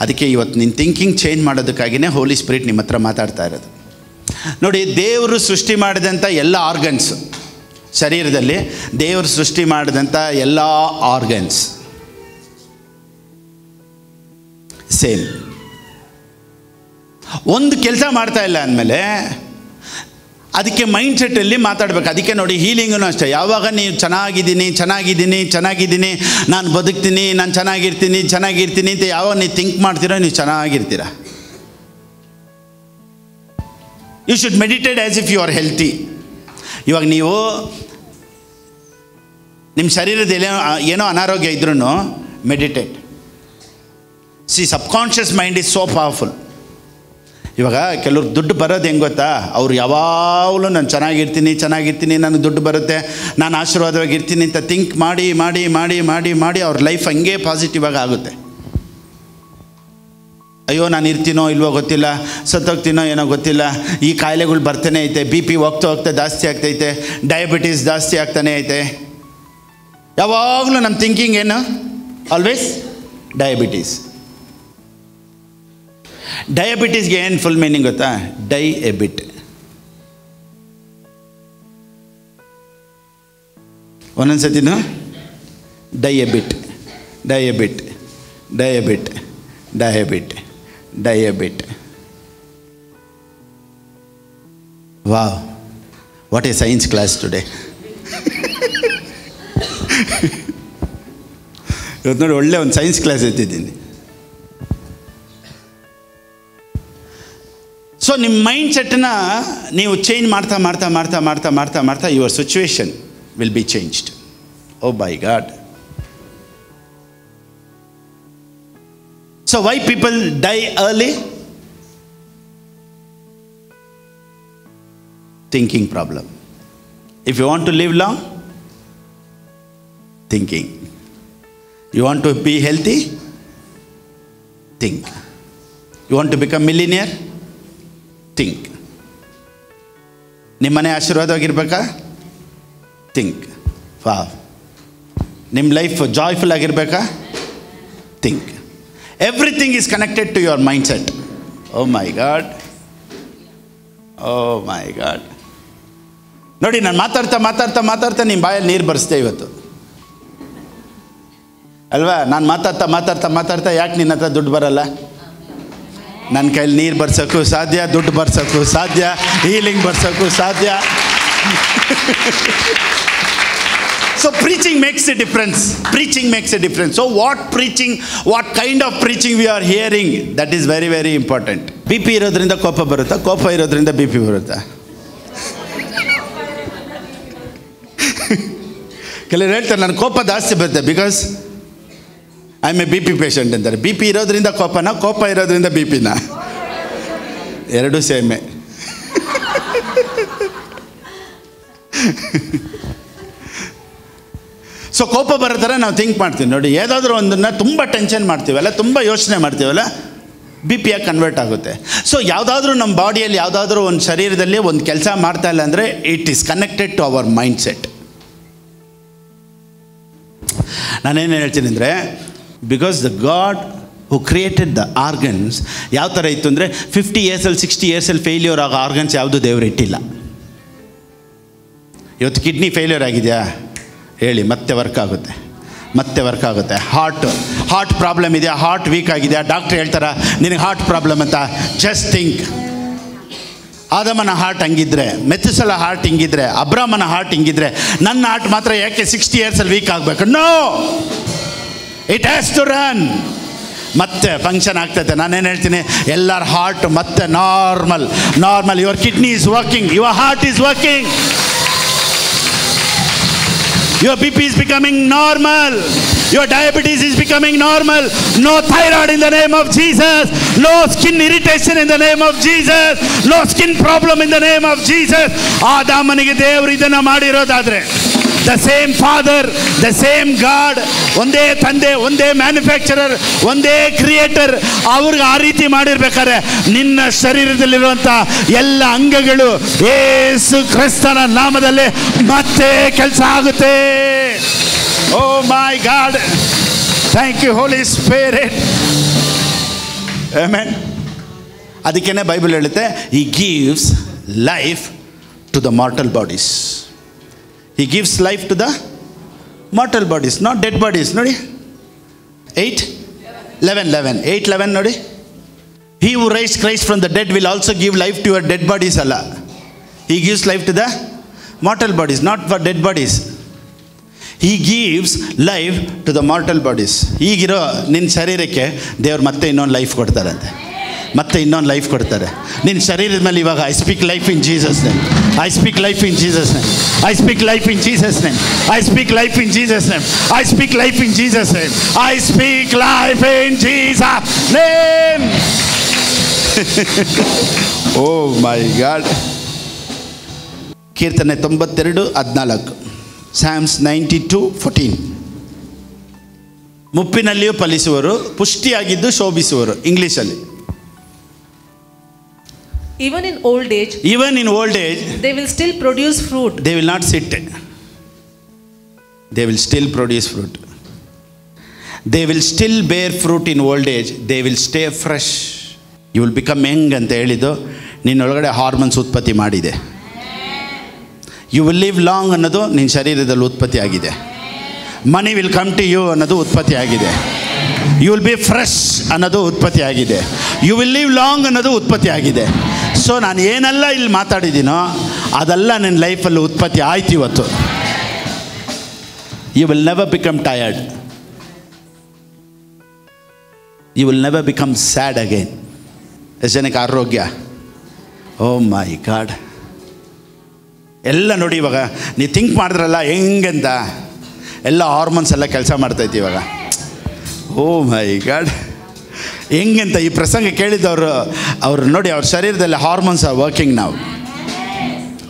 S1: ಅದಕ್ಕೆ ಇವತ್ತು ನಿನ್ನ ಥಿಂಕಿಂಗ್ ಚೇಂಜ್ ಮಾಡೋದಕ್ಕಾಗಿಯೇ ಹೋಲಿ ಸ್ಪಿರಿಟ್ ನಿಮ್ಮ ಹತ್ರ ಮಾತಾಡ್ತಾ ಇರೋದು. ನೋಡಿ, ದೇವರು ಸೃಷ್ಟಿ ಮಾಡಿದಂಥ ಎಲ್ಲ ಆರ್ಗನ್ಸ್, ಶರೀರದಲ್ಲಿ ದೇವರು ಸೃಷ್ಟಿ ಮಾಡಿದಂಥ ಎಲ್ಲ ಆರ್ಗನ್ಸ್ ಸೇಮ್. ಒಂದು ಕೆಲಸ ಮಾಡ್ತಾ ಇಲ್ಲ ಅಂದಮೇಲೆ ಅದಕ್ಕೆ ಮೈಂಡ್ ಸೆಟ್ಟಲ್ಲಿ ಮಾತಾಡಬೇಕು. ಅದಕ್ಕೆ ನೋಡಿ, ಹೀಲಿಂಗೂ ಅಷ್ಟೇ. ಯಾವಾಗ ನೀವು ಚೆನ್ನಾಗಿದ್ದೀನಿ, ನಾನು ಬದುಕ್ತೀನಿ, ನಾನು ಚೆನ್ನಾಗಿರ್ತೀನಿ ಅಂತ ಯಾವಾಗ ನೀವು ಥಿಂಕ್ ಮಾಡ್ತೀರೋ ನೀವು ಚೆನ್ನಾಗಿರ್ತೀರ. You should meditate as if you are healthy. ಇವಾಗ ನೀವು ನಿಮ್ಮ ಶರೀರದಲ್ಲಿ ಏನೋ ಅನಾರೋಗ್ಯ ಇದ್ರೂ meditate. Subconscious mind is so powerful. ಇವಾಗ ಕೆಲವ್ರು ದುಡ್ಡು ಬರೋದು ಹೆಂಗೆ ಗೊತ್ತಾ, ಅವ್ರು ಯಾವಾಗಲೂ ನಾನು ಚೆನ್ನಾಗಿರ್ತೀನಿ, ನನಗೆ ದುಡ್ಡು ಬರುತ್ತೆ, ನಾನು ಆಶೀರ್ವಾದವಾಗಿರ್ತೀನಿ ಅಂತ ಥಿಂಕ್ ಮಾಡಿ ಮಾಡಿ ಮಾಡಿ ಮಾಡಿ ಮಾಡಿ ಅವ್ರ ಲೈಫ್ ಹಂಗೆ ಪಾಸಿಟಿವ್ ಆಗಿ ಆಗುತ್ತೆ. ಅಯ್ಯೋ ನಾನು ಇರ್ತೀನೋ ಇಲ್ವೋ ಗೊತ್ತಿಲ್ಲ, ಸತ್ತೋಗ್ತೀನೋ ಏನೋ ಗೊತ್ತಿಲ್ಲ, ಈ ಕಾಯಿಲೆಗಳು ಬರ್ತಾನೆ ಐತೆ, BP ಹೋಗ್ತಾ ಜಾಸ್ತಿ ಆಗ್ತೈತೆ, ಡಯಾಬಿಟೀಸ್ ಜಾಸ್ತಿ ಆಗ್ತಾನೆ ಐತೆ. ಯಾವಾಗಲೂ ನಮ್ಮ ಥಿಂಕಿಂಗ್ ಏನು, ಆಲ್ವೇಸ್ ಡಯಾಬಿಟೀಸ್ಗೆ ಏನು ಫುಲ್ ಮೀನಿಂಗ್ ಗೊತ್ತಾ, ಡೈ ಎಬಿಟ್. ಒಂದೊಂದು ಸತಿನೂ die a bit. Wow, what a science class today. ಇವತ್ತು ನೋಡಿ, ಒಳ್ಳೆ ಒಂದು ಸೈನ್ಸ್ ಕ್ಲಾಸ್ ಎತ್ತಿದ್ದೀನಿ. ಸೊ ನಿಮ್ಮ ಮೈಂಡ್ ಸೆಟ್ಟನ್ನ ನೀವು ಚೇಂಜ್ ಮಾಡ್ತಾ your situation will be changed. Oh my God. So why people die early? Thinking problem. If you want to live long, thinking. You want to be healthy? Think. You want to become millionaire? Think. ನಿಮ್ಮನೆ ಆಶೀರ್ವಾದವಾಗಿರ್ಬೇಕಾ? Think. Wow. ನಿಮ್ಮ life joyful ಆಗಿರ್ಬೇಕಾ? Think. Everything is connected to your mindset. Oh my God. ನೋಡಿ, ನಾನು ಮಾತಾಡ್ತಾ ನಿಮ್ಮ ಬಾಯಲ್ಲಿ ನೀರು ಬರ್ಸ್ತೆ ಇವತ್ತು ಅಲ್ವಾ? ನಾನು ಮಾತಾಡ್ತಾ ಯಾಕೆ ನಿನ್ನ ಹತ್ರ ದುಡ್ಡು ಬರಲ್ಲ? ನನ್ನ ಕೈಲಿ ನೀರು ಬರ್ಸೋಕ್ಕೂ ಸಾಧ್ಯ, ದುಡ್ಡು ಬರ್ಸೋಕ್ಕೂ ಸಾಧ್ಯ, ಹೀಲಿಂಗ್ ಬರ್ಸೋಕ್ಕೂ ಸಾಧ್ಯ. So preaching makes a difference. So what kind of preaching we are hearing, that is very, very important. BP ಇರೋದ್ರಿಂದ ಕೋಪ ಬರುತ್ತಾ? ಕೋಪ ಇರೋದ್ರಿಂದ BP ಬರುತ್ತಾ? ಕೆಲವರು ಹೇಳ್ತಾರೆ ನನ್ನ ಕೋಪ ಜಾಸ್ತಿ ಬರುತ್ತೆ because I am A BP patient ಅಂತಾರೆ. BP ಇರೋದ್ರಿಂದ ಕೋಪ ಇರೋದ್ರಿಂದ BPನ? ಎರಡೂ ಸೇಮೆ. ಸೊ ಕೋಪ ಬರೋ ಥರ ನಾವು ಥಿಂಕ್ ಮಾಡ್ತೀವಿ. ನೋಡಿ, ಯಾವುದಾದ್ರೂ ಒಂದನ್ನು ತುಂಬ ಟೆನ್ಷನ್ ಮಾಡ್ತೀವಲ್ಲ, ತುಂಬ ಯೋಚನೆ ಮಾಡ್ತೀವಲ್ಲ, BP ಆಗಿ ಕನ್ವರ್ಟ್ ಆಗುತ್ತೆ. ಸೊ ಯಾವುದಾದ್ರೂ ನಮ್ಮ ಬಾಡಿಯಲ್ಲಿ ಯಾವುದಾದ್ರೂ ಒಂದು ಶರೀರದಲ್ಲಿ ಒಂದು ಕೆಲಸ ಮಾಡ್ತಾ ಇಲ್ಲ ಅಂದರೆ it is connected to our mindset. ನಾನೇನು ಹೇಳ್ತೀನಿ ಅಂದರೆ, because the God who created the organs ಯಾವ ಥರ ಇತ್ತು ಅಂದರೆ 50 ಇಯರ್ಸಲ್ಲಿ 60 ಇಯರ್ಸಲ್ಲಿ ಫೇಲ್ಯೂರ್ ಆಗೋ ಆರ್ಗನ್ಸ್ ಯಾವುದು ದೇವರು ಇಟ್ಟಿಲ್ಲ. ಇವತ್ತು ಕಿಡ್ನಿ ಫೇಲ್ಯೂರ್ ಆಗಿದೆಯಾ ಹೇಳಿ, ಮತ್ತೆ ವರ್ಕ್ ಆಗುತ್ತೆ. ಹಾರ್ಟ್ ಪ್ರಾಬ್ಲಮ್ ಇದೆಯಾ, ಹಾರ್ಟ್ ವೀಕ್ ಆಗಿದೆಯಾ, ಡಾಕ್ಟ್ರ್ ಹೇಳ್ತಾರ ನಿನಗೆ ಹಾರ್ಟ್ ಪ್ರಾಬ್ಲಮ್ ಅಂತ. ಜಸ್ಟ್ ಥಿಂಕ್, ಆದಮನ ಹಾರ್ಟ್ ಹಂಗಿದ್ರೆ, ಮೆಥುಸಲ ಹಾರ್ಟ್ ಹಿಂಗಿದ್ರೆ, ಅಬ್ರಾಮನ ಹಾರ್ಟ್ ಹಿಂಗಿದ್ರೆ, ನನ್ನ ಹಾರ್ಟ್ ಮಾತ್ರ ಯಾಕೆ 60 ಇಯರ್ಸಲ್ಲಿ ವೀಕ್ ಆಗಬೇಕು? No, it has to run. ಮತ್ತೆ ಫಂಕ್ಷನ್ ಆಗ್ತೈತೆ. ನಾನೇನು ಹೇಳ್ತೀನಿ, ಎಲ್ಲರ ಹಾರ್ಟ್ ಮತ್ತೆ normal. Your kidney is working, your heart is working. Your BP is becoming normal. Your diabetes is becoming normal. No thyroid in the name of Jesus. No skin irritation in the name of Jesus. No skin problem in the name of Jesus. ಆದಾಮನಿಗೆ ದೇವರು ಇದನ್ನು ಮಾಡಿರೋದಾದ್ರೆ the same father, the same God, ಒಂದೇ ತಂದೆ, ಒಂದೇ manufacturer, ಒಂದೇ creator. ಅವ್ರಿಗೆ ಆ ರೀತಿ ಮಾಡಿರ್ಬೇಕಾದ್ರೆ ನಿನ್ನ ಶರೀರದಲ್ಲಿರುವಂಥ ಎಲ್ಲ ಅಂಗಗಳು ಯೇಸು ಕ್ರಿಸ್ತನ ನಾಮದಲ್ಲಿ ಮತ್ತೆ ಕೆಲಸ ಆಗುತ್ತೆ. Oh my God, thank you Holi spirit. ಆಮೆನ್. ಅದಕ್ಕೇನೆ ಬೈಬಲ್ ಹೇಳುತ್ತೆ, he gives life to the mortal bodies. He gives life to the mortal bodies, not dead bodies. ನೋಡಿ 8:11 ನೋಡಿ. He who raised Christ from the dead will also give life to your dead bodies. ಅಲ್ಲ, he gives life to the mortal bodies, not for dead bodies. He gives life to the mortal bodies. ಈಗಿರೋ ನಿನ್ನ ಶರೀರಕ್ಕೆ ದೇವ್ರು ಮತ್ತೆ ಇನ್ನೊಂದು life ಕೊಡ್ತಾರಂತೆ, ಮತ್ತೆ ಇನ್ನೊಂದು ಲೈಫ್ ಕೊಡ್ತಾರೆ ನಿನ್ನ ಶರೀರದ ಮೇಲೆ. ಇವಾಗ I speak life in Jesus name, I speak life in Jesus name, I speak life in Jesus name, I speak life in Jesus name, I speak life in Jesus name, I speak life in Jesus name. Oh my God. ಕೀರ್ತನೆ 92:14, Sam's 92:14. ಮುಪ್ಪಿನಲ್ಲಿಯೂ ಫಲಿಸುವರು, ಪುಷ್ಟಿಯಾಗಿದ್ದು ಶೋಭಿಸುವರು. ಇಂಗ್ಲೀಷಲ್ಲಿ,
S3: even in old age
S1: they
S3: will still produce fruit.
S1: They will not sit, they will still produce fruit. They will still bear fruit in old age. They will stay fresh. You will become young ಅಂತ ಹೇಳಿದ್ದು ನಿನ್ನೊಳಗಡೆ hormones ಉತ್ಪತ್ತಿ ಮಾಡಿದೆ. You will live long ಅನ್ನೋದು ನಿನ್ನ ಶರೀರದಲ್ಲಿ ಉತ್ಪತ್ತಿ ಆಗಿದೆ. Money will come to you ಅನ್ನೋದು ಉತ್ಪತ್ತಿ ಆಗಿದೆ. ಯು ವಿಲ್ ಬಿ ಫ್ರೆಶ್ ಅನ್ನೋದು ಉತ್ಪತ್ತಿ ಆಗಿದೆ. ಯು ವಿಲ್ ಲಿವ್ ಲಾಂಗ್ ಅನ್ನೋದು ಉತ್ಪತ್ತಿ ಆಗಿದೆ. ಸೊ ನಾನು ಏನೆಲ್ಲ ಇಲ್ಲಿ ಮಾತಾಡಿದ್ದೀನೋ ಅದೆಲ್ಲ ನನ್ನ ಲೈಫಲ್ಲಿ ಉತ್ಪತ್ತಿ ಆಯ್ತು ಇವತ್ತು. You will never become tired. You will never become sad again. ಎಷ್ಟು ಜನಕ್ಕೆ ಆರೋಗ್ಯ? Oh my God. ಎಲ್ಲ ನೋಡಿ, ಇವಾಗ ನೀವು ಥಿಂಕ್ ಮಾಡಿದ್ರಲ್ಲ ಹೆಂಗಂತ, ಎಲ್ಲ ಹಾರ್ಮೋನ್ಸ್ ಎಲ್ಲ ಕೆಲಸ ಮಾಡ್ತೈತಿ ಇವಾಗ. ಓ ಮೈ ಗಾಡ್, ಹೆಂಗಂತ ಈ ಪ್ರಸಂಗ ಕೇಳಿದವರು ಅವ್ರು ನೋಡಿ, ಅವ್ರ ಶರೀರದಲ್ಲಿ ಹಾರ್ಮೋನ್ಸ್ ಆರ್ ವರ್ಕಿಂಗ್ ನಾವು.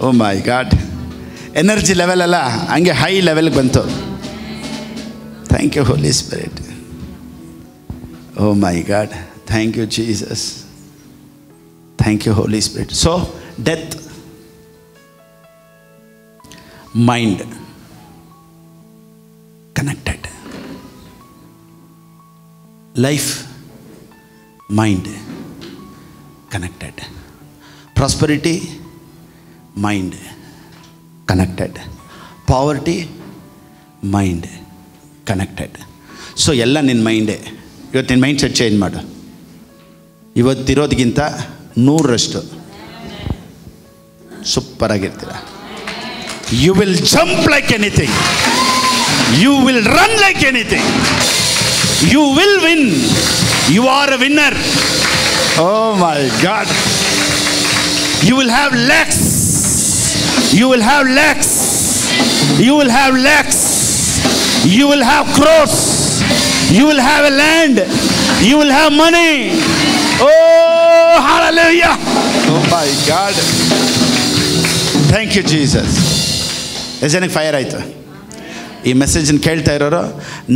S1: Oh my God. Energy level ಎಲ್ಲ ಹಂಗೆ ಹೈ ಲೆವೆಲ್ಗೆ ಬಂತು. Thank you Holi spirit. Oh my God, thank you Jesus, thank you Holi spirit. So death, mind connected, life mind connected, prosperity mind connected, poverty mind connected. ಸೊ ಎಲ್ಲ ನಿನ್ನ ಮೈಂಡೇ. ಇವತ್ತು ನಿನ್ನ ಮೈಂಡ್ ಸೆಟ್ ಚೇಂಜ್ ಮಾಡು. ಇವತ್ತಿರೋದಕ್ಕಿಂತ 100% ಸೂಪರಾಗಿರ್ತೀರ. You will jump like anything, you will run like anything, you will win. You are a winner. Oh my God. You will have legs. You will have legs. You will have legs. You will have cross. You will have a land. You will have money. Oh, hallelujah. Oh my God. Thank you Jesus. ಎಷ್ಟಕ್ಕೆ fire ಆಯಿತು? ಈ ಮೆಸೇಜನ್ನು ಕೇಳ್ತಾ ಇರೋರು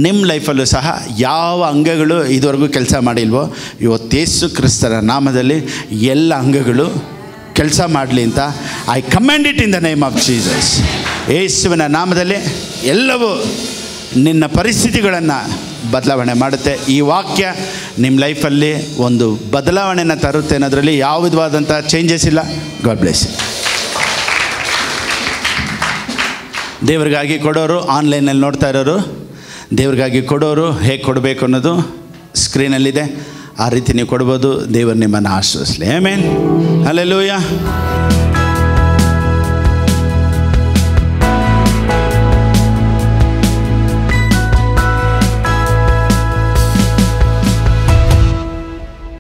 S1: ನಿಮ್ಮ ಲೈಫಲ್ಲೂ ಸಹ ಯಾವ ಅಂಗಗಳು ಇದುವರೆಗೂ ಕೆಲಸ ಮಾಡಿಲ್ವೋ, ಇವತ್ತು ಯೇಸು ಕ್ರಿಸ್ತನ ನಾಮದಲ್ಲಿ ಎಲ್ಲ ಅಂಗಗಳು ಕೆಲಸ ಮಾಡಲಿ ಅಂತ I command it in the name of Jesus. ಯೇಸುವಿನ ನಾಮದಲ್ಲಿ ಎಲ್ಲವೂ ನಿನ್ನ ಪರಿಸ್ಥಿತಿಗಳನ್ನು ಬದಲಾವಣೆ ಮಾಡುತ್ತೆ. ಈ ವಾಕ್ಯ ನಿಮ್ಮ ಲೈಫಲ್ಲಿ ಒಂದು ಬದಲಾವಣೆನ ತರುತ್ತೆ ಅನ್ನೋದರಲ್ಲಿ ಯಾವ ವಿಧವಾದಂಥ ಚೇಂಜಸ್ ಇಲ್ಲ. God bless you. ದೇವ್ರಿಗಾಗಿ ಕೊಡೋರು, ಆನ್ಲೈನಲ್ಲಿ ನೋಡ್ತಾ ಇರೋರು, ದೇವ್ರಿಗಾಗಿ ಕೊಡೋರು ಹೇಗೆ ಕೊಡಬೇಕು ಅನ್ನೋದು ಸ್ಕ್ರೀನಲ್ಲಿದೆ. ಆ ರೀತಿ ನೀವು ಕೊಡ್ಬೋದು. ದೇವರು ನಿಮ್ಮನ್ನು ಆಶೀರ್ವದಿಸಲಿ. ಆಮೆನ್. ಹಲ್ಲೆಲೂಯಾ.